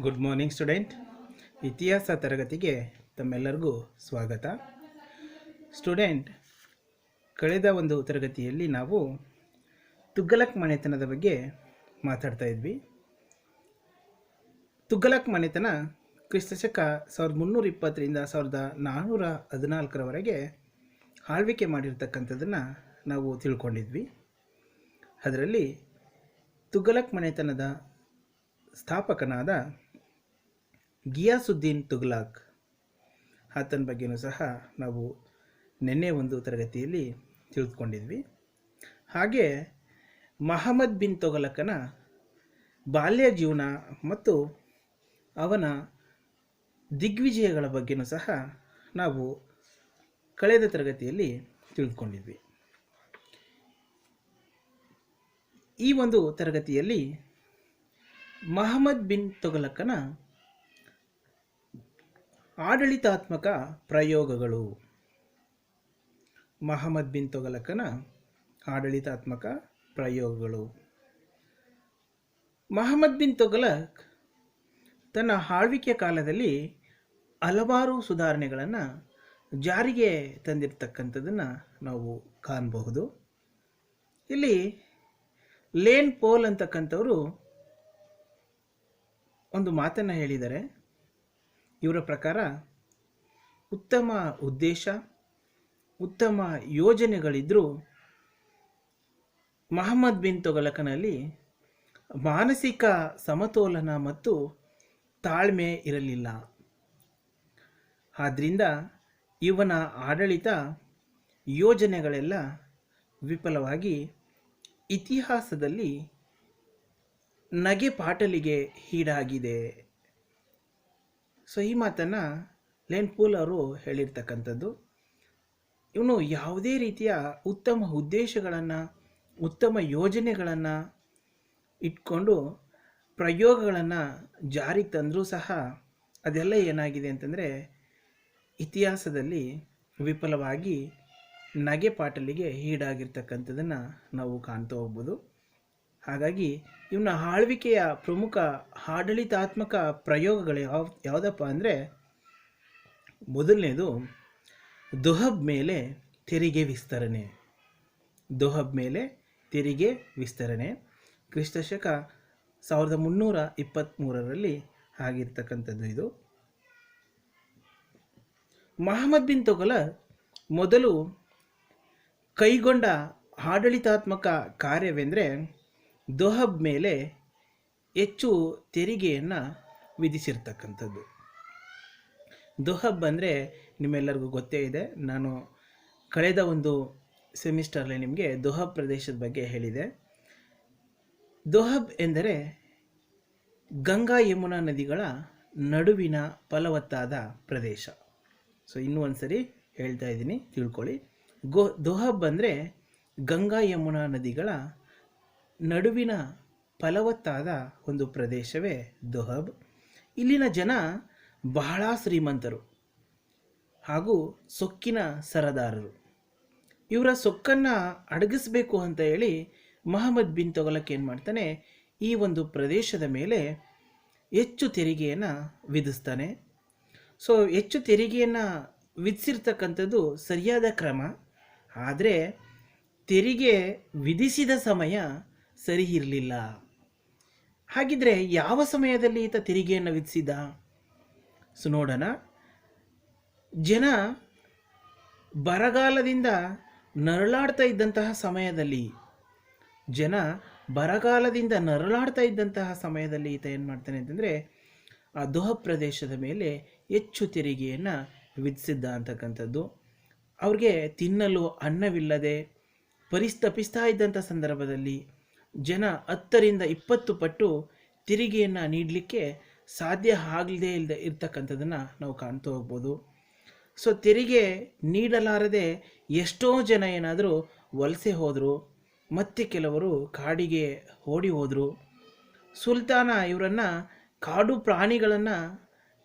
Good morning student. ಇತಿಹಾಸ ತರಗತಿಗೆ ತಮ್ಮೆಲ್ಲರಿಗೂ ಸ್ವಾಗತ. ಸ್ಟೂಡೆಂಟ್, ಕಳೆದ ಒಂದು ತರಗತಿಯಲ್ಲಿ ನಾವು ತುಘಲಕ್ ಮನೆತನದ ಬಗ್ಗೆ ಮಾತಾಡ್ತಾ ಇದ್ವಿ. ತುಘಲಕ್ ಮನೆತನ ಕ್ರಿಸ್ತಶಕ 1320ರಿಂದ 1414ರವರೆಗೆ ಆಳ್ವಿಕೆ ಮಾಡಿರ್ತಕ್ಕಂಥದ್ದನ್ನು ನಾವು ತಿಳ್ಕೊಂಡಿದ್ವಿ. ಅದರಲ್ಲಿ ತುಘಲಕ್ ಮನೆತನದ ಸ್ಥಾಪಕನಾದ ಗಿಯಾಸುದ್ದೀನ್ ತುಘಲಕ್ ಆತನ ಬಗ್ಗೆಯೂ ಸಹ ನಾವು ನಿನ್ನೆ ಒಂದು ತರಗತಿಯಲ್ಲಿ ತಿಳಿದುಕೊಂಡಿದ್ವಿ. ಹಾಗೆ ಮಹಮ್ಮದ್ ಬಿನ್ ತುಘಲಕನ ಬಾಲ್ಯ ಜೀವನ ಮತ್ತು ಅವನ ದಿಗ್ವಿಜಯಗಳ ಬಗ್ಗೆಯೂ ಸಹ ನಾವು ಕಳೆದ ತರಗತಿಯಲ್ಲಿ ತಿಳಿದುಕೊಂಡಿದ್ವಿ. ಈ ಒಂದು ತರಗತಿಯಲ್ಲಿ ಮಹಮ್ಮದ್ ಬಿನ್ ತುಘಲಕನ ಆಡಳಿತಾತ್ಮಕ ಪ್ರಯೋಗಗಳು, ಮಹಮ್ಮದ್ ಬಿನ್ ತುಘಲಕನ ಆಡಳಿತಾತ್ಮಕ ಪ್ರಯೋಗಗಳು. ಮಹಮ್ಮದ್ ಬಿನ್ ತುಘಲಕ್ ತನ್ನ ಆಳ್ವಿಕೆ ಕಾಲದಲ್ಲಿ ಹಲವಾರು ಸುಧಾರಣೆಗಳನ್ನು ಜಾರಿಗೆ ತಂದಿರತಕ್ಕಂಥದ್ದನ್ನು ನಾವು ಕಾಣಬಹುದು. ಇಲ್ಲಿ ಲೇನ್ ಪೋಲ್ ಅಂತಕ್ಕಂಥವರು ಒಂದು ಮಾತನ್ನು ಹೇಳಿದ್ದಾರೆ. ಇವರ ಪ್ರಕಾರ ಉತ್ತಮ ಉದ್ದೇಶ, ಉತ್ತಮ ಯೋಜನೆಗಳಿದ್ದರೂ ಮಹಮ್ಮದ್ ಬಿನ್ ತುಘಲಕನಲ್ಲಿ ಮಾನಸಿಕ ಸಮತೋಲನ ಮತ್ತು ತಾಳ್ಮೆ ಇರಲಿಲ್ಲ. ಆದ್ದರಿಂದ ಇವನ ಆಡಳಿತ ಯೋಜನೆಗಳೆಲ್ಲ ವಿಫಲವಾಗಿ ಇತಿಹಾಸದಲ್ಲಿ ನಗೆಪಾಟಲಿಗೆ ಈಡಾಗಿದೆ. ಸೊ ಈ ಮಾತನ್ನು ಲೇನ್ ಪೋಲ್ ಅವರು ಹೇಳಿರ್ತಕ್ಕಂಥದ್ದು. ಇವನು ಯಾವುದೇ ರೀತಿಯ ಉತ್ತಮ ಉದ್ದೇಶಗಳನ್ನು, ಉತ್ತಮ ಯೋಜನೆಗಳನ್ನು ಇಟ್ಕೊಂಡು ಪ್ರಯೋಗಗಳನ್ನು ಜಾರಿಗೆ ತಂದರೂ ಸಹ ಅದೆಲ್ಲ ಏನಾಗಿದೆ ಅಂತಂದರೆ ಇತಿಹಾಸದಲ್ಲಿ ವಿಫಲವಾಗಿ ನಗೆಪಾಟಲಿಗೆ ಈಡಾಗಿರ್ತಕ್ಕಂಥದ್ದನ್ನು ನಾವು ಕಾಣ್ತಾ ಹೋಗ್ಬೋದು. ಹಾಗಾಗಿ ಇವನ ಆಳ್ವಿಕೆಯ ಪ್ರಮುಖ ಆಡಳಿತಾತ್ಮಕ ಪ್ರಯೋಗಗಳು ಯಾವುದಪ್ಪ ಅಂದರೆ, ಮೊದಲನೇದು ದೊಹಬ್ ಮೇಲೆ ತೆರಿಗೆ ವಿಸ್ತರಣೆ. ದೊಹಬ್ ಮೇಲೆ ತೆರಿಗೆ ವಿಸ್ತರಣೆ ಕ್ರಿಸ್ತಶಕ 1323ರಲ್ಲಿ ಆಗಿರ್ತಕ್ಕಂಥದ್ದು. ಇದು ಮಹಮ್ಮದ್ ಬಿನ್ ತುಘಲಕ್ ಮೊದಲು ಕೈಗೊಂಡ ಆಡಳಿತಾತ್ಮಕ ಕಾರ್ಯವೆಂದರೆ ದೊಹಬ್ ಮೇಲೆ ಹೆಚ್ಚು ತೆರಿಗೆಯನ್ನು ವಿಧಿಸಿರ್ತಕ್ಕಂಥದ್ದು. ದೊಹಬ್ ಅಂದರೆ ನಿಮ್ಮೆಲ್ಲರಿಗೂ ಗೊತ್ತೇ ಇದೆ. ನಾನು ಕಳೆದ ಒಂದು ಸೆಮಿಸ್ಟರ್ಲಿ ನಿಮಗೆ ದೊಹಬ್ ಪ್ರದೇಶದ ಬಗ್ಗೆ ಹೇಳಿದೆ. ದೊಹಬ್ ಎಂದರೆ ಗಂಗಾ ಯಮುನಾ ನದಿಗಳ ನಡುವಿನ ಫಲವತ್ತಾದ ಪ್ರದೇಶ. ಸೊ ಇನ್ನೂ ಒಂದು ಸರಿ ಹೇಳ್ತಾ ಇದ್ದೀನಿ, ತಿಳ್ಕೊಳ್ಳಿ. ದೊಹಬ್ ಅಂದರೆ ಗಂಗಾ ಯಮುನಾ ನದಿಗಳ ನಡುವಿನ ಫಲವತ್ತಾದ ಒಂದು ಪ್ರದೇಶವೇ ದೊಹಬ್. ಇಲ್ಲಿನ ಜನ ಬಹಳ ಶ್ರೀಮಂತರು ಹಾಗೂ ಸೊಕ್ಕಿನ ಸರದಾರರು. ಇವರ ಸೊಕ್ಕನ್ನು ಅಡಗಿಸಬೇಕು ಅಂತ ಹೇಳಿ ಮಹಮ್ಮದ್ ಬಿನ್ ತುಘಲಕ್ ಏನು ಮಾಡ್ತಾನೆ, ಈ ಒಂದು ಪ್ರದೇಶದ ಮೇಲೆ ಹೆಚ್ಚು ತೆರಿಗೆಯನ್ನು ವಿಧಿಸ್ತಾನೆ. ಸೊ ಹೆಚ್ಚು ತೆರಿಗೆಯನ್ನು ವಿಧಿಸಿರ್ತಕ್ಕಂಥದ್ದು ಸರಿಯಾದ ಕ್ರಮ. ಆದರೆ ತೆರಿಗೆ ವಿಧಿಸಿದ ಸಮಯ ಸರಿ ಇರಲಿಲ್ಲ. ಹಾಗಿದ್ರೆ ಯಾವ ಸಮಯದಲ್ಲಿ ಈತ ತೆರಿಗೆಯನ್ನು ವಿಧಿಸಿದ? ಸೊ ನೋಡೋಣ. ಜನ ಬರಗಾಲದಿಂದ ನರಳಾಡ್ತಾ ಇದ್ದಂತಹ ಸಮಯದಲ್ಲಿ ಈತ ಏನು ಮಾಡ್ತಾನೆ ಅಂತಂದರೆ ಆ ದೊಹಬ್ ಪ್ರದೇಶದ ಮೇಲೆ ಹೆಚ್ಚು ತೆರಿಗೆಯನ್ನು ವಿಧಿಸಿದ್ದ ಅಂತಕ್ಕಂಥದ್ದು. ಅವ್ರಿಗೆ ತಿನ್ನಲು ಅನ್ನವಿಲ್ಲದೆ ಪರಿಸ್ತಪಿಸ್ತಾ ಇದ್ದಂಥ ಸಂದರ್ಭದಲ್ಲಿ ಜನ 10ರಿಂದ 20 ಪಟ್ಟು ತೆರಿಗೆಯನ್ನು ನೀಡಲಿಕ್ಕೆ ಸಾಧ್ಯ ಆಗದೇ ಇರ್ತಕ್ಕಂಥದ್ದನ್ನು ನಾವು ಕಾಣ್ತಾ ಹೋಗ್ಬೋದು. ಸೊ ತೆರಿಗೆ ನೀಡಲಾರದೆ ಎಷ್ಟೋ ಜನ ಏನಾದರೂ ವಲಸೆ ಹೋದರು, ಮತ್ತು ಕೆಲವರು ಕಾಡಿಗೆ ಓಡಿ ಹೋದರು. ಸುಲ್ತಾನ ಇವರನ್ನು ಕಾಡು ಪ್ರಾಣಿಗಳನ್ನು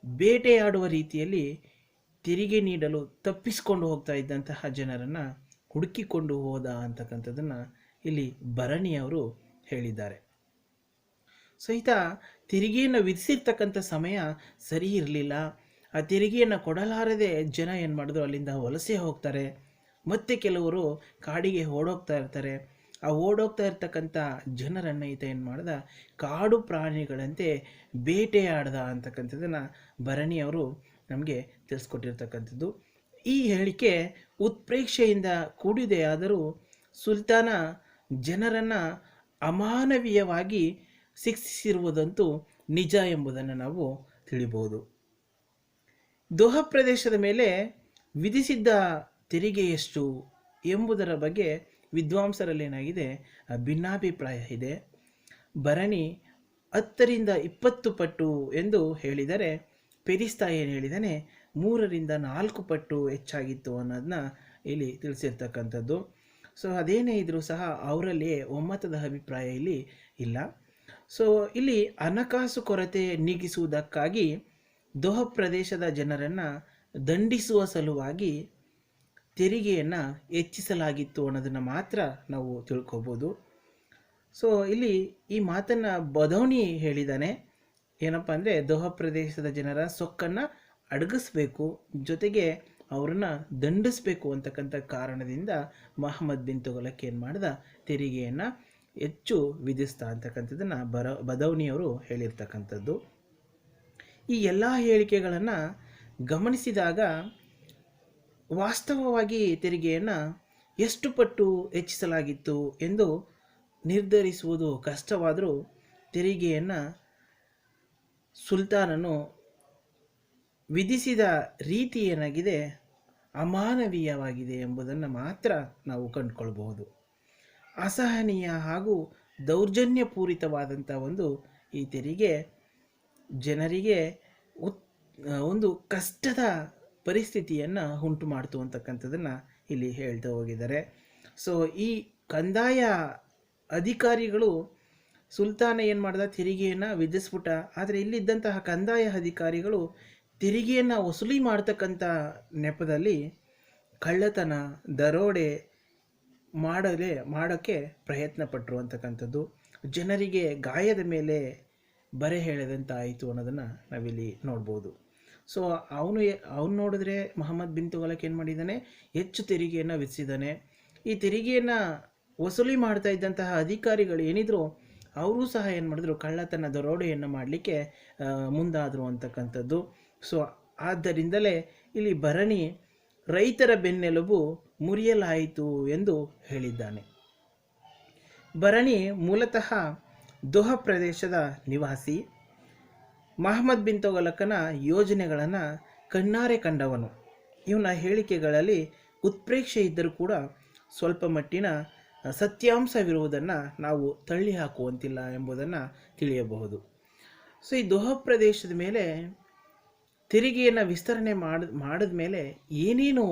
ಬೇಟೆಯಾಡುವ ರೀತಿಯಲ್ಲಿ ತೆರಿಗೆ ನೀಡಲು ತಪ್ಪಿಸಿಕೊಂಡು ಹೋಗ್ತಾ ಇದ್ದಂತಹ ಜನರನ್ನು ಹುಡುಕಿಕೊಂಡು ಹೋದ ಅಂತಕ್ಕಂಥದ್ದನ್ನು ಇಲ್ಲಿ ಭರಣಿಯವರು ಹೇಳಿದ್ದಾರೆ. ಸೊ ಈತ ತೆರಿಗೆಯನ್ನು ವಿಧಿಸಿರ್ತಕ್ಕಂಥ ಸಮಯ ಸರಿ ಇರಲಿಲ್ಲ. ಆ ತೆರಿಗೆಯನ್ನು ಕೊಡಲಾರದೆ ಜನ ಏನು ಮಾಡಿದ್ರು, ಅಲ್ಲಿಂದ ವಲಸೆ ಹೋಗ್ತಾರೆ. ಮತ್ತು ಕೆಲವರು ಕಾಡಿಗೆ ಓಡೋಗ್ತಾ ಇರ್ತಾರೆ. ಆ ಓಡೋಗ್ತಾ ಇರ್ತಕ್ಕಂಥ ಜನರನ್ನು ಈತ ಏನು ಮಾಡ್ದ, ಕಾಡು ಪ್ರಾಣಿಗಳಂತೆ ಬೇಟೆಯಾಡ್ದ ಅಂತಕ್ಕಂಥದ್ದನ್ನು ಭರಣಿಯವರು ನಮಗೆ ತಿಳಿಸ್ಕೊಟ್ಟಿರ್ತಕ್ಕಂಥದ್ದು. ಈ ಹೇಳಿಕೆ ಉತ್ಪ್ರೇಕ್ಷೆಯಿಂದ ಕೂಡಿದೆ. ಆದರೂ ಸುಲ್ತಾನ ಜನರನ್ನು ಅಮಾನವೀಯವಾಗಿ ಶಿಕ್ಷಿಸಿರುವುದಂತೂ ನಿಜ ಎಂಬುದನ್ನು ನಾವು ತಿಳಿಬಹುದು. ದೋಹ ಪ್ರದೇಶದ ಮೇಲೆ ವಿಧಿಸಿದ್ದ ತೆರಿಗೆ ಎಷ್ಟು ಎಂಬುದರ ಬಗ್ಗೆ ವಿದ್ವಾಂಸರಲ್ಲಿ ಏನಾಗಿದೆ, ಭಿನ್ನಾಭಿಪ್ರಾಯ ಇದೆ. ಭರಣಿ 10ರಿಂದ 20 ಪಟ್ಟು ಎಂದು ಹೇಳಿದರೆ, ಪೆರಿಸ್ತಾ ಏನು ಹೇಳಿದ್ದಾನೆ 3ರಿಂದ 4 ಪಟ್ಟು ಹೆಚ್ಚಾಗಿತ್ತು ಅನ್ನೋದನ್ನ ಇಲ್ಲಿ ತಿಳಿಸಿರ್ತಕ್ಕಂಥದ್ದು. ಸೊ ಅದೇನೇ ಇದ್ರೂ ಸಹ ಅವರಲ್ಲಿ ಒಮ್ಮತದ ಅಭಿಪ್ರಾಯ ಇಲ್ಲಿ ಇಲ್ಲ. ಸೊ ಇಲ್ಲಿ ಹಣಕಾಸು ಕೊರತೆ ನೀಗಿಸುವುದಕ್ಕಾಗಿ ದೋಹ ಪ್ರದೇಶದ ಜನರನ್ನು ದಂಡಿಸುವ ಸಲುವಾಗಿ ತೆರಿಗೆಯನ್ನು ಹೆಚ್ಚಿಸಲಾಗಿತ್ತು ಅನ್ನೋದನ್ನು ಮಾತ್ರ ನಾವು ತಿಳ್ಕೊಬೋದು. ಸೊ ಇಲ್ಲಿ ಈ ಮಾತನ್ನು ಬದೌನಿ ಹೇಳಿದ್ದಾನೆ. ಏನಪ್ಪ ಅಂದರೆ, ದೋಹ ಪ್ರದೇಶದ ಜನರ ಸೊಕ್ಕನ್ನು ಅಡಗಿಸ್ಬೇಕು, ಜೊತೆಗೆ ಅವರನ್ನು ದಂಡಿಸಬೇಕು ಅಂತಕ್ಕಂಥ ಕಾರಣದಿಂದ ಮಹಮ್ಮದ್ ಬಿನ್ ತುಘಲಕ್ ಏನು ಮಾಡ್ದ, ತೆರಿಗೆಯನ್ನು ಹೆಚ್ಚು ವಿಧಿಸ್ತಾ ಅಂತಕ್ಕಂಥದ್ದನ್ನು ಬದೌನಿಯವರು ಹೇಳಿರ್ತಕ್ಕಂಥದ್ದು. ಈ ಎಲ್ಲ ಹೇಳಿಕೆಗಳನ್ನು ಗಮನಿಸಿದಾಗ ವಾಸ್ತವವಾಗಿ ತೆರಿಗೆಯನ್ನು ಎಷ್ಟು ಪಟ್ಟು ಹೆಚ್ಚಿಸಲಾಗಿತ್ತು ಎಂದು ನಿರ್ಧರಿಸುವುದು ಕಷ್ಟವಾದರೂ, ತೆರಿಗೆಯನ್ನು ಸುಲ್ತಾನನು ವಿಧಿಸಿದ ರೀತಿ ಏನಾಗಿದೆ, ಅಮಾನವೀಯವಾಗಿದೆ ಎಂಬುದನ್ನು ಮಾತ್ರ ನಾವು ಕಂಡುಕೊಳ್ಬಹುದು. ಅಸಹನೀಯ ಹಾಗೂ ದೌರ್ಜನ್ಯಪೂರಿತವಾದಂಥ ಈ ತೆರಿಗೆ ಜನರಿಗೆ ಒಂದು ಕಷ್ಟದ ಪರಿಸ್ಥಿತಿಯನ್ನು ಉಂಟು ಮಾಡ್ತು ಅಂತಕ್ಕಂಥದ್ದನ್ನು ಇಲ್ಲಿ ಹೇಳ್ತಾ ಹೋಗಿದ್ದಾರೆ. ಸೊ ಈ ಕಂದಾಯ ಅಧಿಕಾರಿಗಳು ಸುಲ್ತಾನ ಏನು ಮಾಡ್ದ, ತೆರಿಗೆಯನ್ನು ವಿಧಿಸ್ಬಿಟ್ಟ. ಆದರೆ ಇಲ್ಲಿದ್ದಂತಹ ಕಂದಾಯ ಅಧಿಕಾರಿಗಳು ತೆರಿಗೆಯನ್ನು ವಸೂಲಿ ಮಾಡ್ತಕ್ಕಂಥ ನೆಪದಲ್ಲಿ ಕಳ್ಳತನ, ದರೋಡೆ ಮಾಡೋಕ್ಕೆ ಪ್ರಯತ್ನ ಪಟ್ಟರು ಅಂತಕ್ಕಂಥದ್ದು. ಜನರಿಗೆ ಗಾಯದ ಮೇಲೆ ಬರೆ ಹೇಳದಂತ ಆಯಿತು ಅನ್ನೋದನ್ನು ನಾವಿಲ್ಲಿ ನೋಡ್ಬೋದು. ಸೊ ಅವನು ನೋಡಿದ್ರೆ ಮಹಮ್ಮದ್ ಬಿನ್ ತುಘಲಕ್ ಏನು ಮಾಡಿದ್ದಾನೆ, ಹೆಚ್ಚು ತೆರಿಗೆಯನ್ನು ವಿಧಿಸಿದ್ದಾನೆ. ಈ ತೆರಿಗೆಯನ್ನು ವಸೂಲಿ ಮಾಡ್ತಾ ಇದ್ದಂತಹ ಅಧಿಕಾರಿಗಳು ಏನಿದ್ರು, ಅವರು ಸಹ ಏನು ಮಾಡಿದ್ರು, ಕಳ್ಳತನ ದರೋಡೆಯನ್ನು ಮಾಡಲಿಕ್ಕೆ ಮುಂದಾದರು ಅಂತಕ್ಕಂಥದ್ದು. ಸೊ ಆದ್ದರಿಂದಲೇ ಇಲ್ಲಿ ಭರಣಿ ರೈತರ ಬೆನ್ನೆಲುಬು ಮುರಿಯಲಾಯಿತು ಎಂದು ಹೇಳಿದ್ದಾನೆ. ಭರಣಿ ಮೂಲತಃ ದೋಹ ಪ್ರದೇಶದ ನಿವಾಸಿ. ಮಹಮ್ಮದ್ ಬಿನ್ ತುಘಲಕನ ಯೋಜನೆಗಳನ್ನು ಕಣ್ಣಾರೆ ಕಂಡವನು. ಇವನ ಹೇಳಿಕೆಗಳಲ್ಲಿ ಉತ್ಪ್ರೇಕ್ಷೆ ಇದ್ದರೂ ಕೂಡ ಸ್ವಲ್ಪ ಮಟ್ಟಿನ ಸತ್ಯಾಂಶವಿರುವುದನ್ನು ನಾವು ತಳ್ಳಿ ಹಾಕುವಂತಿಲ್ಲ ಎಂಬುದನ್ನು ತಿಳಿಯಬಹುದು. ಸೊ ಈ ದೋಹ ಪ್ರದೇಶದ ಮೇಲೆ ತೆರಿಗೆಯನ್ನು ವಿಸ್ತರಣೆ ಮಾಡಿದ ಮೇಲೆ ಏನೇನು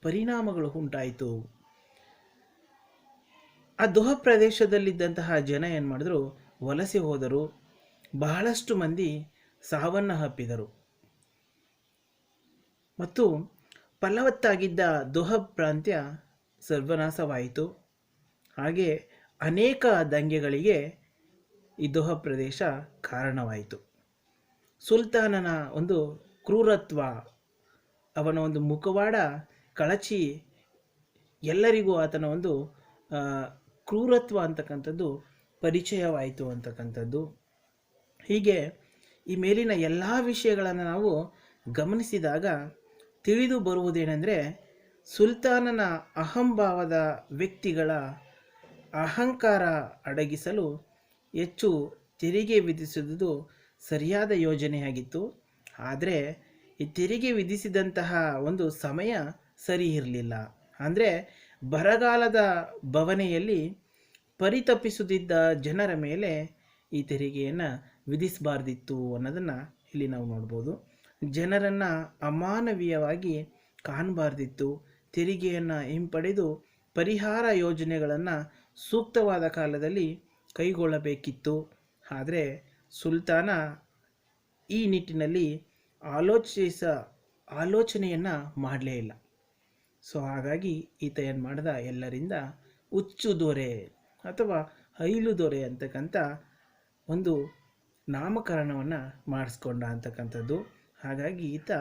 ಪರಿಣಾಮಗಳು ಉಂಟಾಯಿತು. ಆ ದೋಹ ಪ್ರದೇಶದಲ್ಲಿದ್ದಂತಹ ಜನ ಏನು ಮಾಡಿದ್ರು, ವಲಸೆ ಹೋದರು. ಬಹಳಷ್ಟು ಮಂದಿ ಸಾವನ್ನು ಅಪ್ಪಿದರು ಮತ್ತು ಫಲವತ್ತಾಗಿದ್ದ ದೋಹ ಪ್ರಾಂತ್ಯ ಸರ್ವನಾಶವಾಯಿತು. ಹಾಗೆ ಅನೇಕ ದಂಗೆಗಳಿಗೆ ಈ ದೋಹ ಪ್ರದೇಶ ಕಾರಣವಾಯಿತು. ಸುಲ್ತಾನನ ಕ್ರೂರತ್ವ, ಅವನ ಮುಖವಾಡ ಕಳಚಿ ಎಲ್ಲರಿಗೂ ಆತನ ಕ್ರೂರತ್ವ ಅಂತಕ್ಕಂಥದ್ದು ಪರಿಚಯವಾಯಿತು ಅಂತಕ್ಕಂಥದ್ದು. ಹೀಗೆ ಈ ಮೇಲಿನ ಎಲ್ಲ ವಿಷಯಗಳನ್ನು ನಾವು ಗಮನಿಸಿದಾಗ ತಿಳಿದು ಬರುವುದೇನೆಂದರೆ, ಸುಲ್ತಾನನ ಅಹಂಭಾವದ ವ್ಯಕ್ತಿಗಳ ಅಹಂಕಾರ ಅಡಗಿಸಲು ಹೆಚ್ಚು ತೆರಿಗೆ ವಿಧಿಸುವುದು ಸರಿಯಾದ ಯೋಜನೆಯಾಗಿತ್ತು. ಆದರೆ ಈ ತೆರಿಗೆ ವಿಧಿಸಿದಂತಹ ಸಮಯ ಸರಿ ಇರಲಿಲ್ಲ. ಅಂದರೆ ಬರಗಾಲದ ಬವಣೆಯಲ್ಲಿ ಪರಿತಪಿಸುತ್ತಿದ್ದ ಜನರ ಮೇಲೆ ಈ ತೆರಿಗೆಯನ್ನು ವಿಧಿಸಬಾರ್ದಿತ್ತು ಅನ್ನೋದನ್ನು ಇಲ್ಲಿ ನಾವು ನೋಡ್ಬೋದು. ಜನರನ್ನು ಅಮಾನವೀಯವಾಗಿ ಕಾಣಬಾರ್ದಿತ್ತು. ತೆರಿಗೆಯನ್ನು ಹಿಂಪಡೆದು ಪರಿಹಾರ ಯೋಜನೆಗಳನ್ನು ಸೂಕ್ತವಾದ ಕಾಲದಲ್ಲಿ ಕೈಗೊಳ್ಳಬೇಕಿತ್ತು. ಆದರೆ ಸುಲ್ತಾನ ಈ ನಿಟ್ಟಿನಲ್ಲಿ ಆಲೋಚನೆಯನ್ನು ಮಾಡಲೇ ಇಲ್ಲ. ಸೊ ಹಾಗಾಗಿ ಈತ ಏನು ಮಾಡ್ದ, ಎಲ್ಲರಿಂದ ಹುಚ್ಚು ದೊರೆ ಅಥವಾ ಹೈಲು ದೊರೆ ಅಂತಕ್ಕಂಥ ನಾಮಕರಣವನ್ನು ಮಾಡಿಸ್ಕೊಂಡ ಅಂತಕ್ಕಂಥದ್ದು. ಹಾಗಾಗಿ ಈತ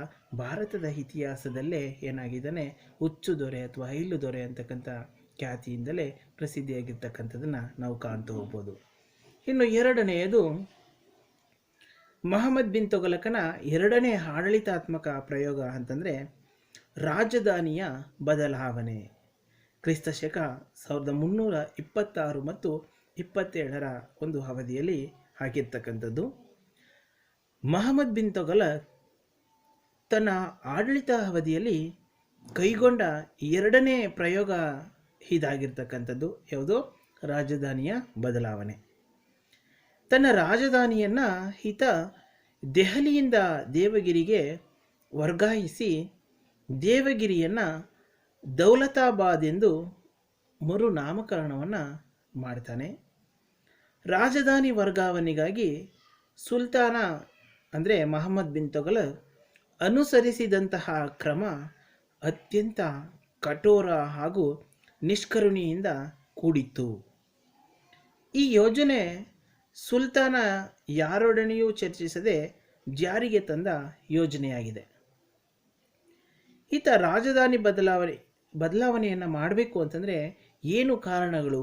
ಭಾರತದ ಇತಿಹಾಸದಲ್ಲೇ ಏನಾಗಿದ್ದಾನೆ, ಹುಚ್ಚು ದೊರೆ ಅಥವಾ ಹೈಲು ದೊರೆ ಅಂತಕ್ಕಂಥ ಖ್ಯಾತಿಯಿಂದಲೇ ಪ್ರಸಿದ್ಧಿಯಾಗಿರ್ತಕ್ಕಂಥದ್ದನ್ನು ನಾವು ಕಾಣ್ತಾ ಹೋಗ್ಬೋದು. ಇನ್ನು ಎರಡನೆಯದು ಮಹಮ್ಮದ್ ಬಿನ್ ತೊಗಲಕನ ಎರಡನೇ ಆಡಳಿತಾತ್ಮಕ ಪ್ರಯೋಗ ಅಂತಂದರೆ ರಾಜಧಾನಿಯ ಬದಲಾವಣೆ. ಕ್ರಿಸ್ತಶಕ 1326 ಮತ್ತು 27ರ ಒಂದು ಅವಧಿಯಲ್ಲಿ ಆಗಿರ್ತಕ್ಕಂಥದ್ದು. ಮಹಮ್ಮದ್ ಬಿನ್ ತೊಗಲಕ್ ತನ್ನ ಆಡಳಿತ ಅವಧಿಯಲ್ಲಿ ಕೈಗೊಂಡ ಎರಡನೇ ಪ್ರಯೋಗ ಇದಾಗಿರ್ತಕ್ಕಂಥದ್ದು ಯಾವುದು, ರಾಜಧಾನಿಯ ಬದಲಾವಣೆ. ತನ್ನ ರಾಜಧಾನಿಯನ್ನು ಈತ ದೆಹಲಿಯಿಂದ ದೇವಗಿರಿಗೆ ವರ್ಗಾಯಿಸಿ ದೇವಗಿರಿಯನ್ನು ದೌಲತಾಬಾದ್ ಎಂದು ಮರುನಾಮಕರಣವನ್ನು ಮಾಡ್ತಾನೆ. ರಾಜಧಾನಿ ವರ್ಗಾವಣೆಗಾಗಿ ಸುಲ್ತಾನ ಅಂದರೆ ಮಹಮ್ಮದ್ ಬಿನ್ ತೊಗಲಕ್ ಅನುಸರಿಸಿದಂತಹ ಕ್ರಮ ಅತ್ಯಂತ ಕಠೋರ ಹಾಗೂ ನಿಷ್ಕರುಣೆಯಿಂದ ಕೂಡಿತ್ತು. ಈ ಯೋಜನೆ ಸುಲ್ತಾನ ಯಾರೊಡನೆಯೂ ಚರ್ಚಿಸದೆ ಜಾರಿಗೆ ತಂದ ಯೋಜನೆಯಾಗಿದೆ. ಈತ ರಾಜಧಾನಿ ಬದಲಾವಣೆಯನ್ನು ಮಾಡಬೇಕು ಅಂತಂದರೆ ಏನು ಕಾರಣಗಳು?